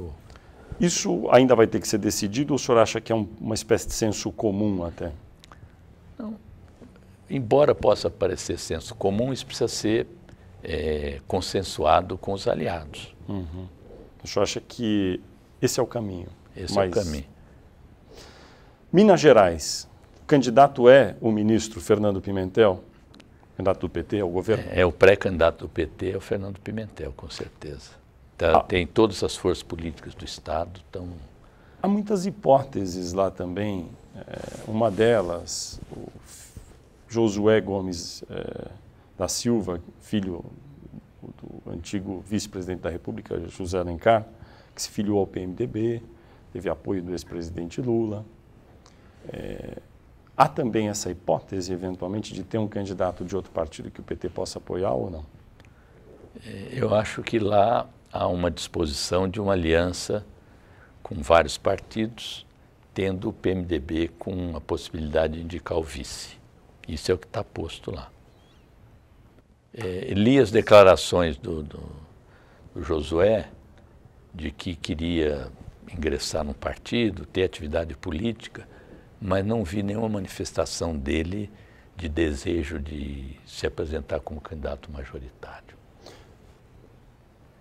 Isso ainda vai ter que ser decidido ou o senhor acha que é uma espécie de senso comum até? Não. Embora possa parecer senso comum, isso precisa ser consensuado com os aliados. Uhum. O senhor acha que esse é o caminho? Esse é o caminho. Minas Gerais, o candidato é o ministro Fernando Pimentel, candidato do PT ao governo? O pré-candidato do PT é o Fernando Pimentel, com certeza. Tem todas as forças políticas do Estado. Há muitas hipóteses lá também. Uma delas, o Josué Gomes da Silva, filho do antigo vice-presidente da República, José Alencar, que se filiou ao PMDB, teve apoio do ex-presidente Lula. Há também essa hipótese, eventualmente, de ter um candidato de outro partido que o PT possa apoiar ou não? Eu acho que lá há uma disposição de uma aliança com vários partidos, tendo o PMDB com a possibilidade de indicar o vice. Isso é o que está posto lá. Li as declarações do Josué de que queria ingressar num partido, ter atividade política, mas não vi nenhuma manifestação dele de desejo de se apresentar como candidato majoritário.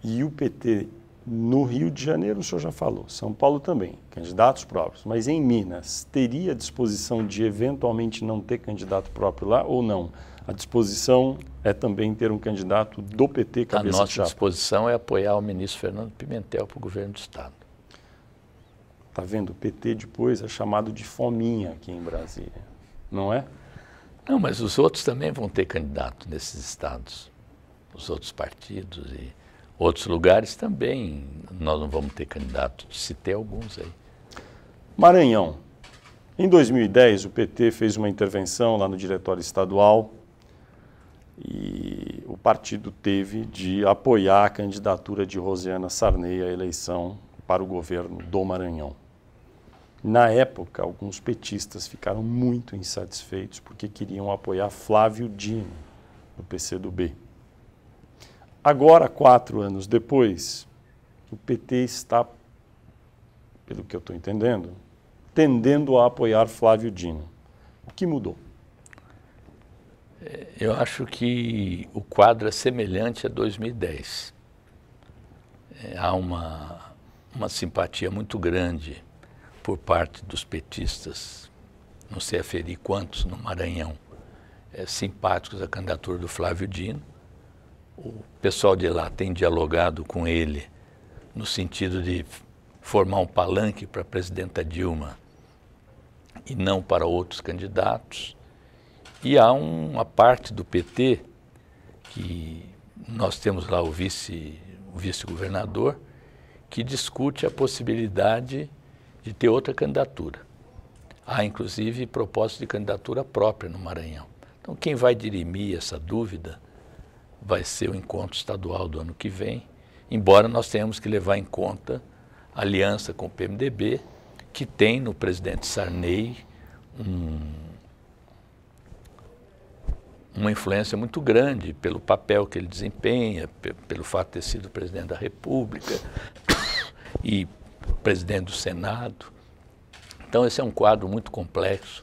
E o PT no Rio de Janeiro, o senhor já falou, São Paulo também, candidatos próprios, mas em Minas, teria disposição de eventualmente não ter candidato próprio lá ou não? A disposição é também ter um candidato do PT cabeça de chapa? A nossa disposição é apoiar o ministro Fernando Pimentel para o governo do Estado. Está vendo? O PT depois é chamado de fominha aqui em Brasília, não é? Não, mas os outros também vão ter candidato nesses estados. Os outros partidos e outros lugares também nós não vamos ter candidato. Citei alguns aí. Maranhão. Em 2010, o PT fez uma intervenção lá no Diretório Estadual e o partido teve de apoiar a candidatura de Rosiana Sarney à eleição para o governo do Maranhão. Na época, alguns petistas ficaram muito insatisfeitos porque queriam apoiar Flávio Dino, do PCdoB. Agora, 4 anos depois, o PT está, pelo que eu estou entendendo, tendendo a apoiar Flávio Dino. O que mudou? Eu acho que o quadro é semelhante a 2010. Há uma simpatia muito grande por parte dos petistas, não sei aferir quantos no Maranhão, simpáticos à candidatura do Flávio Dino. O pessoal de lá tem dialogado com ele no sentido de formar um palanque para a presidenta Dilma e não para outros candidatos. E há uma parte do PT, que nós temos lá o vice-governador, que discute a possibilidade de ter outra candidatura. Há, inclusive, propósito de candidatura própria no Maranhão. Então, quem vai dirimir essa dúvida vai ser o encontro estadual do ano que vem, embora nós tenhamos que levar em conta a aliança com o PMDB, que tem no presidente Sarney uma influência muito grande pelo papel que ele desempenha, pelo fato de ter sido presidente da República e presidente do Senado. Então, esse é um quadro muito complexo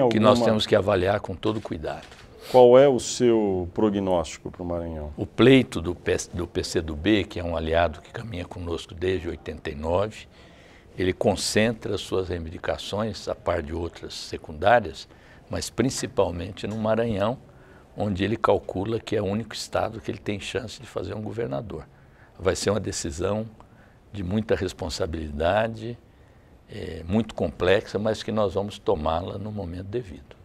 que nós temos que avaliar com todo cuidado. Qual é o seu prognóstico para o Maranhão? O pleito do PCdoB, que é um aliado que caminha conosco desde 89, ele concentra suas reivindicações, a par de outras secundárias, mas principalmente no Maranhão, onde ele calcula que é o único estado que ele tem chance de fazer um governador. Vai ser uma decisão de muita responsabilidade, muito complexa, mas que nós vamos tomá-la no momento devido.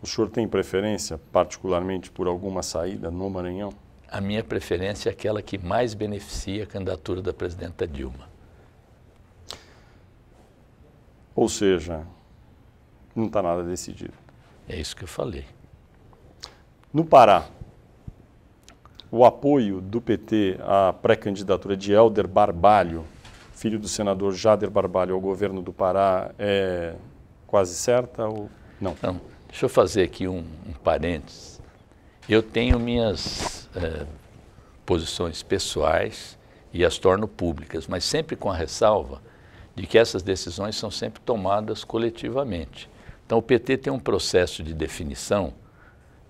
O senhor tem preferência, particularmente, por alguma saída no Maranhão? A minha preferência é aquela que mais beneficia a candidatura da presidenta Dilma. Ou seja, não está nada decidido. É isso que eu falei. No Pará, o apoio do PT à pré-candidatura de Hélder Barbalho filho do senador Jader Barbalho, ao governo do Pará é quase certa ou não? Não. Deixa eu fazer aqui um parênteses. Eu tenho minhas posições pessoais e as torno públicas, mas sempre com a ressalva de que essas decisões são sempre tomadas coletivamente. Então o PT tem um processo de definição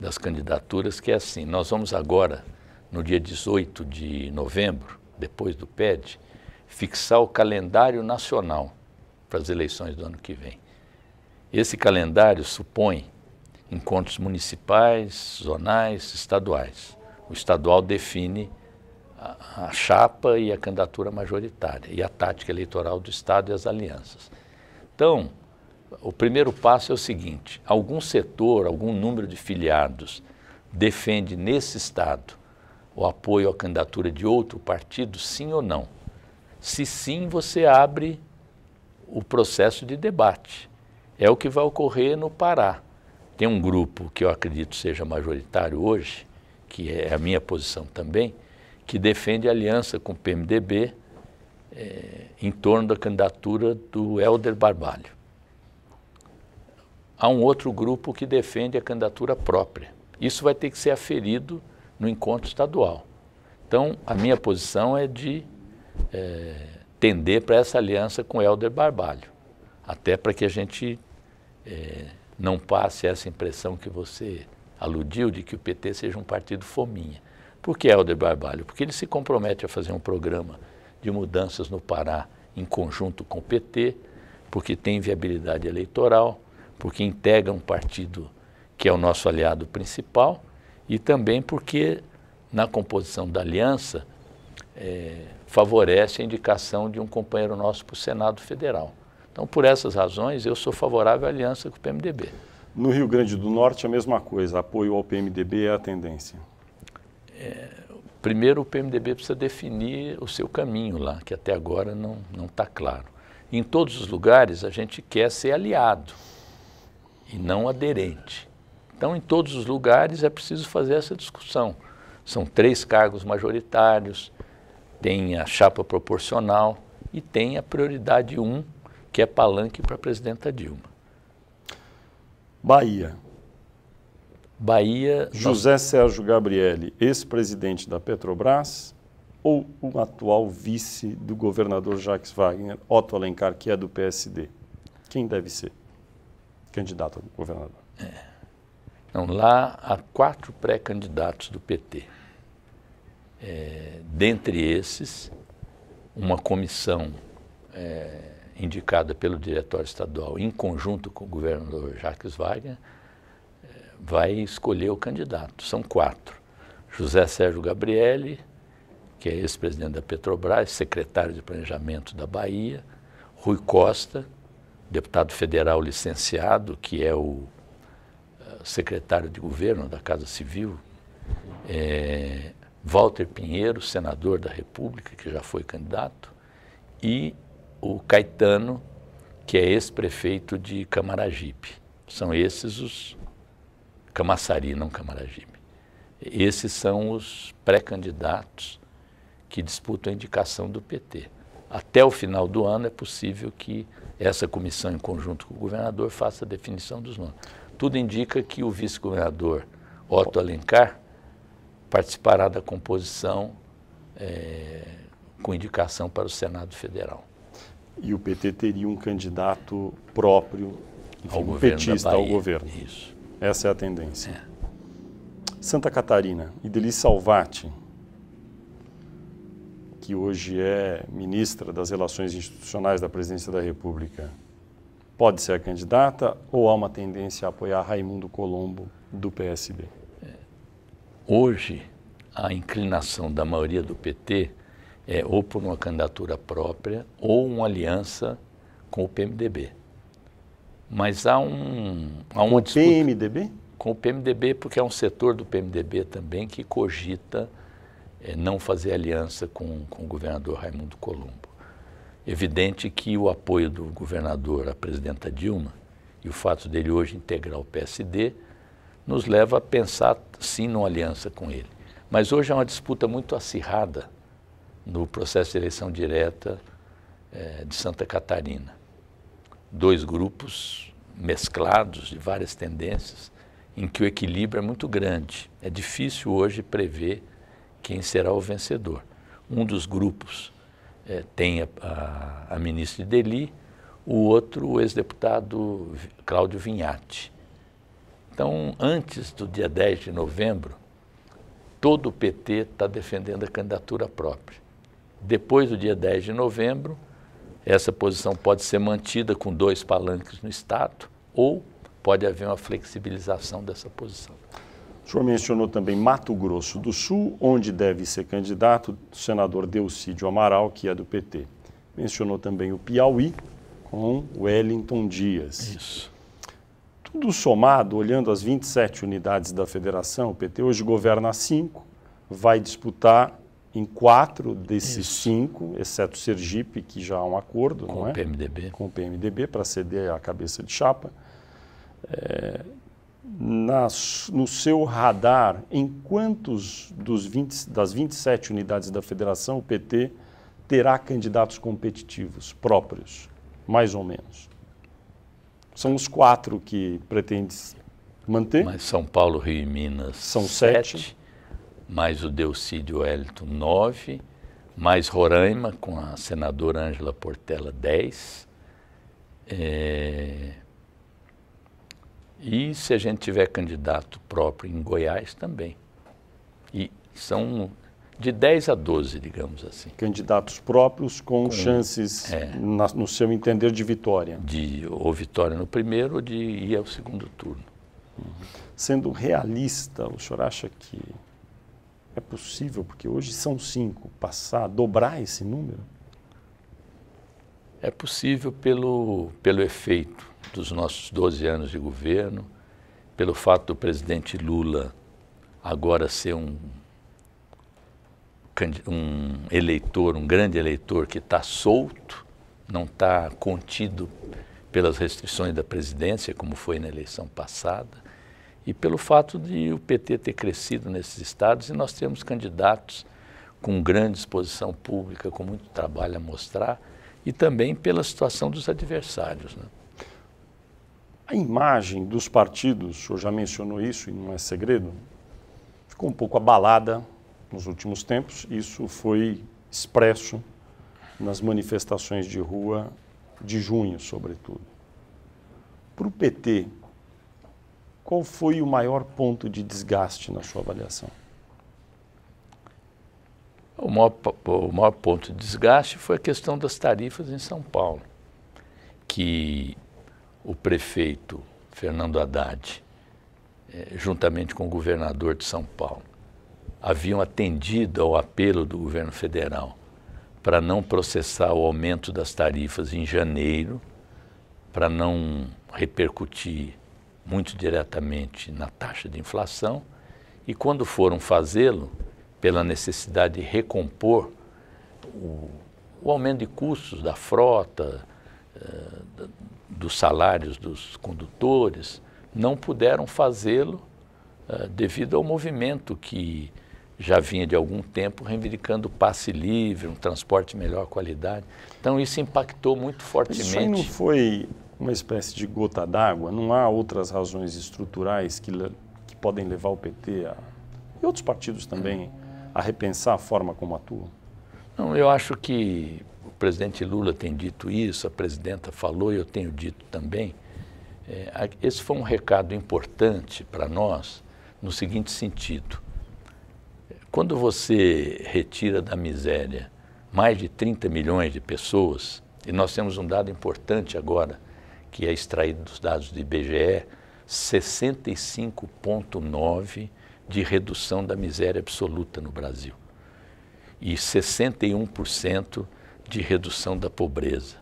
das candidaturas que é assim: nós vamos agora, no dia 18 de novembro, depois do PED, fixar o calendário nacional para as eleições do ano que vem. Esse calendário supõe encontros municipais, zonais, estaduais. O estadual define a chapa e a candidatura majoritária e a tática eleitoral do Estado e as alianças. Então, o primeiro passo é o seguinte: algum setor, algum número de filiados defende nesse Estado o apoio à candidatura de outro partido, sim ou não? Se sim, você abre o processo de debate. É o que vai ocorrer no Pará. Tem um grupo que eu acredito seja majoritário hoje, que é a minha posição também, que defende aliança com o PMDB em torno da candidatura do Helder Barbalho. Há um outro grupo que defende a candidatura própria. Isso vai ter que ser aferido no encontro estadual. Então, a minha posição é de tender para essa aliança com o Helder Barbalho, até para que a gente não passe essa impressão que você aludiu de que o PT seja um partido fominha. Por que Helder Barbalho? Porque ele se compromete a fazer um programa de mudanças no Pará em conjunto com o PT, porque tem viabilidade eleitoral, porque integra um partido que é o nosso aliado principal e também porque na composição da aliança favorece a indicação de um companheiro nosso para o Senado Federal. Então, por essas razões, eu sou favorável à aliança com o PMDB. No Rio Grande do Norte, a mesma coisa, apoio ao PMDB é a tendência? Primeiro, o PMDB precisa definir o seu caminho lá, que até agora não está claro. Em todos os lugares, a gente quer ser aliado e não aderente. Então, em todos os lugares, é preciso fazer essa discussão. São 3 cargos majoritários, tem a chapa proporcional e tem a prioridade 1, que é palanque para a presidenta Dilma. Bahia. Bahia... José Sérgio Gabrielli, ex-presidente da Petrobras, ou o atual vice do governador Jacques Wagner, Otto Alencar, que é do PSD? Quem deve ser candidato a governador? Não, lá há 4 pré-candidatos do PT. Dentre esses, uma comissão indicada pelo Diretório Estadual, em conjunto com o governador Jacques Wagner, vai escolher o candidato. São 4. José Sérgio Gabrielli, que é ex-presidente da Petrobras, secretário de Planejamento da Bahia, Rui Costa, deputado federal licenciado, que é o secretário de governo da Casa Civil, Walter Pinheiro, senador da República, que já foi candidato, e o Caetano, que é ex-prefeito de Camaragibe. São esses os... Camaçari, não Camaragibe. Esses são os pré-candidatos que disputam a indicação do PT. Até o final do ano é possível que essa comissão, em conjunto com o governador, faça a definição dos nomes. Tudo indica que o vice-governador Otto Alencar participará da composição com indicação para o Senado Federal. E o PT teria um candidato próprio, enfim, um petista ao governo. Isso. Essa é a tendência. Santa Catarina, Ideli Salvati, que hoje é ministra das Relações Institucionais da Presidência da República, pode ser a candidata ou há uma tendência a apoiar Raimundo Colombo do PSD? Hoje, a inclinação da maioria do PT é ou por uma candidatura própria ou uma aliança com o PMDB. Mas há uma disputa... PMDB? Com o PMDB, porque é um setor do PMDB também que cogita não fazer aliança com o governador Raimundo Colombo. Evidente que o apoio do governador à presidenta Dilma e o fato dele hoje integrar o PSD nos leva a pensar, sim, numa aliança com ele. Mas hoje é uma disputa muito acirrada no processo de eleição direta de Santa Catarina. Dois grupos mesclados de várias tendências, em que o equilíbrio é muito grande. É difícil hoje prever quem será o vencedor. Um dos grupos tem a ministra Ideli, o outro o ex-deputado Cláudio Vinhati. Então, antes do dia 10 de novembro, todo o PT está defendendo a candidatura própria. Depois do dia 10 de novembro, essa posição pode ser mantida com 2 palanques no Estado ou pode haver uma flexibilização dessa posição. O senhor mencionou também Mato Grosso do Sul, onde deve ser candidato o senador Delcídio Amaral, que é do PT. Mencionou também o Piauí, com Wellington Dias. Isso. Tudo somado, olhando as 27 unidades da federação, o PT hoje governa 5, vai disputar em 4 desses 5, exceto Sergipe, que já há um acordo, com não é? O PMDB. Com o PMDB, para ceder a cabeça de chapa. No seu radar, em quantos das 27 unidades da federação o PT terá candidatos competitivos próprios, mais ou menos? São os 4 que pretende manter? Mas São Paulo, Rio e Minas são 7, mais o Delcídio Wellington 9, mais Roraima com a senadora Ângela Portela 10. E se a gente tiver candidato próprio em Goiás também. E são de 10 a 12, digamos assim. Candidatos próprios com chances, no seu entender, de vitória. Ou vitória no primeiro ou de ir ao segundo turno. Sendo realista, o senhor acha que é possível, porque hoje são 5, dobrar esse número? É possível pelo efeito dos nossos 12 anos de governo, pelo fato do presidente Lula agora ser um eleitor, um grande eleitor que está solto, não está contido pelas restrições da presidência, como foi na eleição passada, e pelo fato de o PT ter crescido nesses estados e nós temos candidatos com grande exposição pública, com muito trabalho a mostrar, e também pela situação dos adversários, né? A imagem dos partidos, o senhor já mencionou isso e não é segredo, ficou um pouco abalada nos últimos tempos. Isso foi expresso nas manifestações de rua de junho, sobretudo. Para o PT, qual foi o maior ponto de desgaste na sua avaliação? O maior ponto de desgaste foi a questão das tarifas em São Paulo, que o prefeito Fernando Haddad, juntamente com o governador de São Paulo, haviam atendido ao apelo do governo federal para não processar o aumento das tarifas em janeiro, para não repercutir muito diretamente na taxa de inflação, e quando foram fazê-lo, pela necessidade de recompor o aumento de custos da frota, dos salários dos condutores, não puderam fazê-lo devido ao movimento que já vinha de algum tempo reivindicando passe livre, um transporte de melhor qualidade. Então isso impactou muito fortemente. Isso aí não foi uma espécie de gota d'água? Não há outras razões estruturais que podem levar o PT e outros partidos também a repensar a forma como atuam? Não, eu acho que o presidente Lula tem dito isso, a presidenta falou e eu tenho dito também. Esse foi um recado importante para nós no seguinte sentido. Quando você retira da miséria mais de 30 milhões de pessoas, e nós temos um dado importante agora, que é extraído dos dados do IBGE, 65,9% de redução da miséria absoluta no Brasil e 61% de redução da pobreza.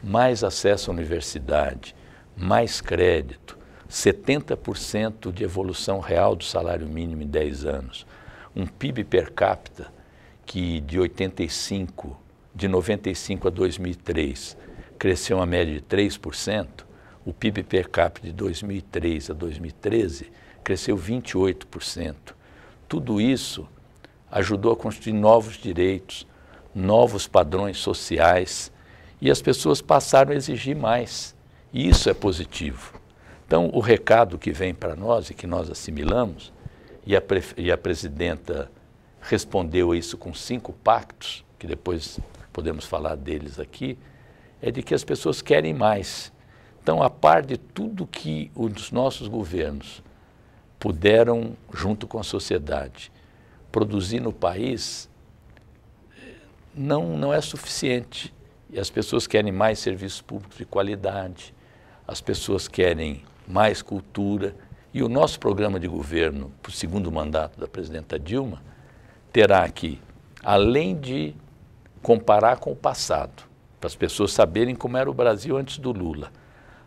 Mais acesso à universidade, mais crédito, 70% de evolução real do salário mínimo em 10 anos, um PIB per capita que de 95 a 2003 cresceu uma média de 3%, o PIB per capita de 2003 a 2013 cresceu 28%. Tudo isso ajudou a construir novos direitos, novos padrões sociais, e as pessoas passaram a exigir mais. E isso é positivo. Então, o recado que vem para nós e que nós assimilamos, e a presidenta respondeu a isso com 5 pactos, que depois podemos falar deles aqui, é de que as pessoas querem mais. Então, a par de tudo que os nossos governos puderam, junto com a sociedade, produzir no país, não é suficiente. E as pessoas querem mais serviços públicos de qualidade, as pessoas querem mais cultura. E o nosso programa de governo, para o segundo mandato da presidenta Dilma, terá que, além de comparar com o passado, para as pessoas saberem como era o Brasil antes do Lula,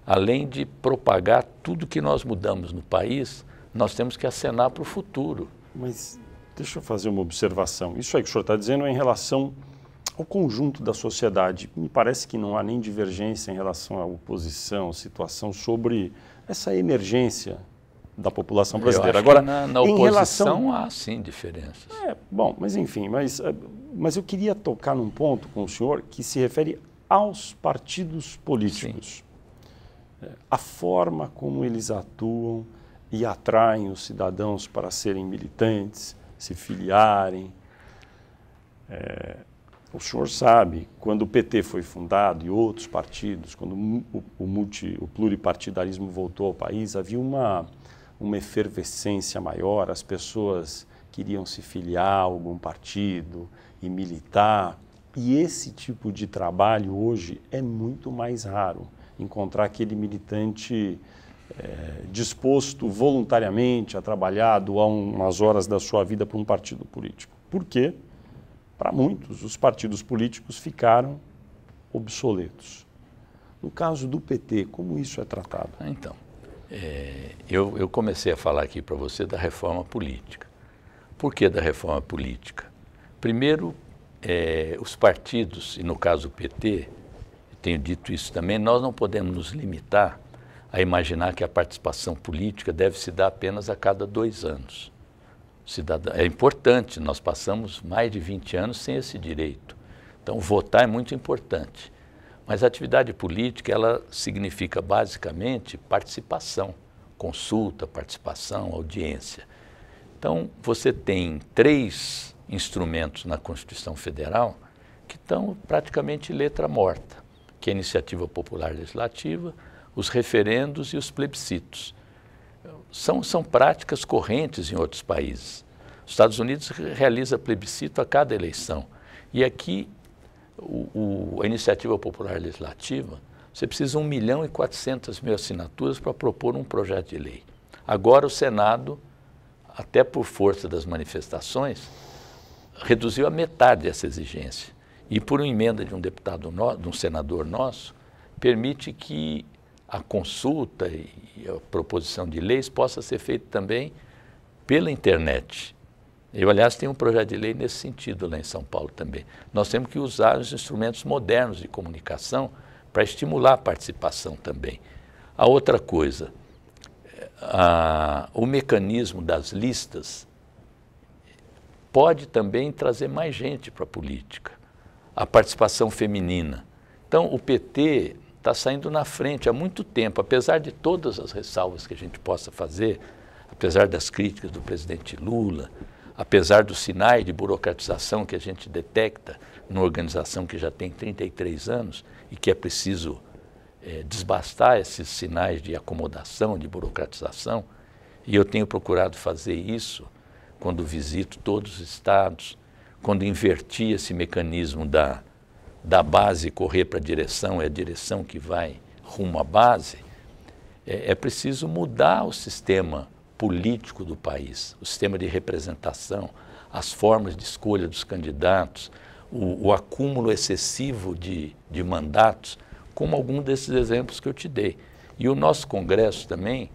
além de propagar tudo que nós mudamos no país, nós temos que acenar para o futuro. Mas deixa eu fazer uma observação. Isso aí que o senhor está dizendo é em relação ao conjunto da sociedade. Me parece que não há nem divergência em relação à oposição, situação sobre essa emergência da população brasileira. Agora, na oposição há sim diferenças. Bom, mas enfim, mas eu queria tocar num ponto com o senhor que se refere aos partidos políticos. A forma como eles atuam e atraem os cidadãos para serem militantes, se filiarem. O senhor sabe, quando o PT foi fundado e outros partidos, quando o pluripartidarismo voltou ao país, havia uma efervescência maior, as pessoas queriam se filiar a algum partido e militar. E esse tipo de trabalho hoje é muito mais raro, encontrar aquele militante disposto voluntariamente a trabalhar, doar umas horas da sua vida para um partido político. Por quê? Para muitos, os partidos políticos ficaram obsoletos. No caso do PT, como isso é tratado? Então, eu comecei a falar aqui para você da reforma política. Por que da reforma política? Primeiro, os partidos, e no caso o PT, tenho dito isso também, nós não podemos nos limitar a imaginar que a participação política deve se dar apenas a cada 2 anos. É importante, nós passamos mais de 20 anos sem esse direito. Então, votar é muito importante. Mas a atividade política, ela significa basicamente participação, consulta, participação, audiência. Então, você tem 3 instrumentos na Constituição Federal que estão praticamente letra morta, que é a Iniciativa Popular Legislativa, os referendos e os plebiscitos. São práticas correntes em outros países. Os Estados Unidos realiza plebiscito a cada eleição. E aqui, a Iniciativa Popular Legislativa, você precisa de 1.400.000 assinaturas para propor um projeto de lei. Agora o Senado, até por força das manifestações, reduziu a metade dessa exigência. E por uma emenda de um deputado, de um senador nosso, permite que a consulta e a proposição de leis possa ser feita também pela internet. Eu, aliás, tenho um projeto de lei nesse sentido lá em São Paulo também. Nós temos que usar os instrumentos modernos de comunicação para estimular a participação também. A outra coisa, o mecanismo das listas pode também trazer mais gente para a política. A participação feminina. Então, o PT está saindo na frente há muito tempo, apesar de todas as ressalvas que a gente possa fazer, apesar das críticas do presidente Lula, apesar dos sinais de burocratização que a gente detecta numa organização que já tem 33 anos e que é preciso desbastar esses sinais de acomodação, de burocratização, e eu tenho procurado fazer isso quando visito todos os estados, quando inverti esse mecanismo da base correr para a direção, é a direção que vai rumo à base, é preciso mudar o sistema político do país, o sistema de representação, as formas de escolha dos candidatos, o acúmulo excessivo de mandatos, como algum desses exemplos que eu te dei. E o nosso Congresso também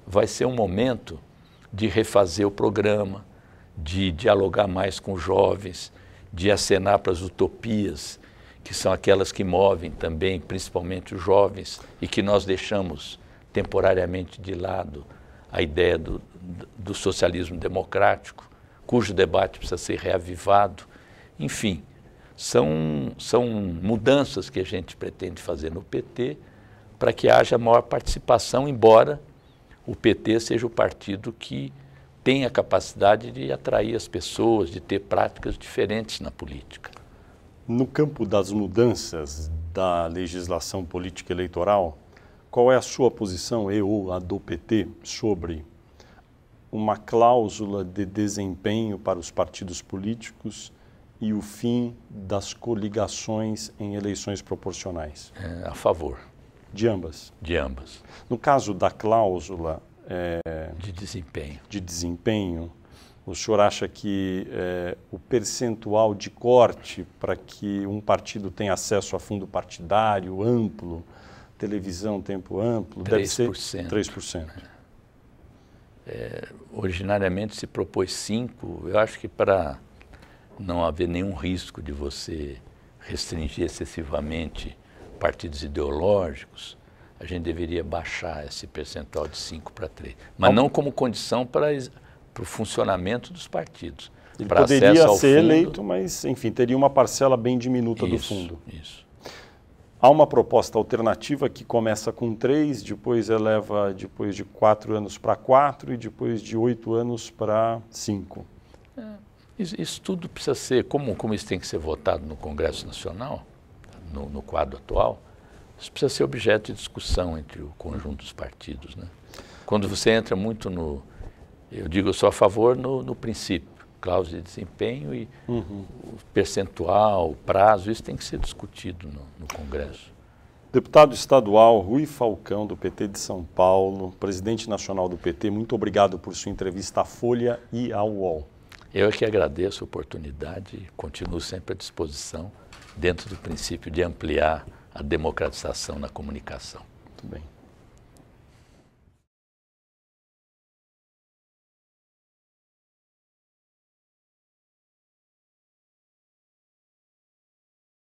vai ser um momento de refazer o programa, de dialogar mais com os jovens, de acenar para as utopias, que são aquelas que movem também, principalmente os jovens, e que nós deixamos temporariamente de lado a ideia do socialismo democrático, cujo debate precisa ser reavivado. Enfim, são mudanças que a gente pretende fazer no PT para que haja maior participação, embora o PT seja o partido que tem a capacidade de atrair as pessoas, de ter práticas diferentes na política. No campo das mudanças da legislação política eleitoral, qual é a sua posição, ou a do PT, sobre uma cláusula de desempenho para os partidos políticos e o fim das coligações em eleições proporcionais? A favor. De ambas? De ambas. No caso da cláusula de desempenho, o senhor acha que o percentual de corte para que um partido tenha acesso a fundo partidário amplo, televisão tempo amplo, 3%. deve ser 3%? Originariamente se propôs 5%. Eu acho que para não haver nenhum risco de você restringir excessivamente partidos ideológicos, a gente deveria baixar esse percentual de 5% para 3%. Mas não como condição para o funcionamento dos partidos. Ele poderia ser eleito, mas, enfim, teria uma parcela bem diminuta do fundo. Isso. Há uma proposta alternativa que começa com 3%, depois eleva depois de 4 anos para 4% e depois de 8 anos para 5%. Isso tudo precisa ser, como isso tem que ser votado no Congresso Nacional, no quadro atual, isso precisa ser objeto de discussão entre o conjunto dos partidos, né? Quando você entra muito eu digo, eu sou a favor no princípio, cláusula de desempenho e o percentual, o prazo, isso tem que ser discutido no Congresso. Deputado estadual Rui Falcão, do PT de São Paulo, presidente nacional do PT, muito obrigado por sua entrevista à Folha e ao UOL. Eu é que agradeço a oportunidade e continuo sempre à disposição, dentro do princípio de ampliar a democratização na comunicação. Muito bem.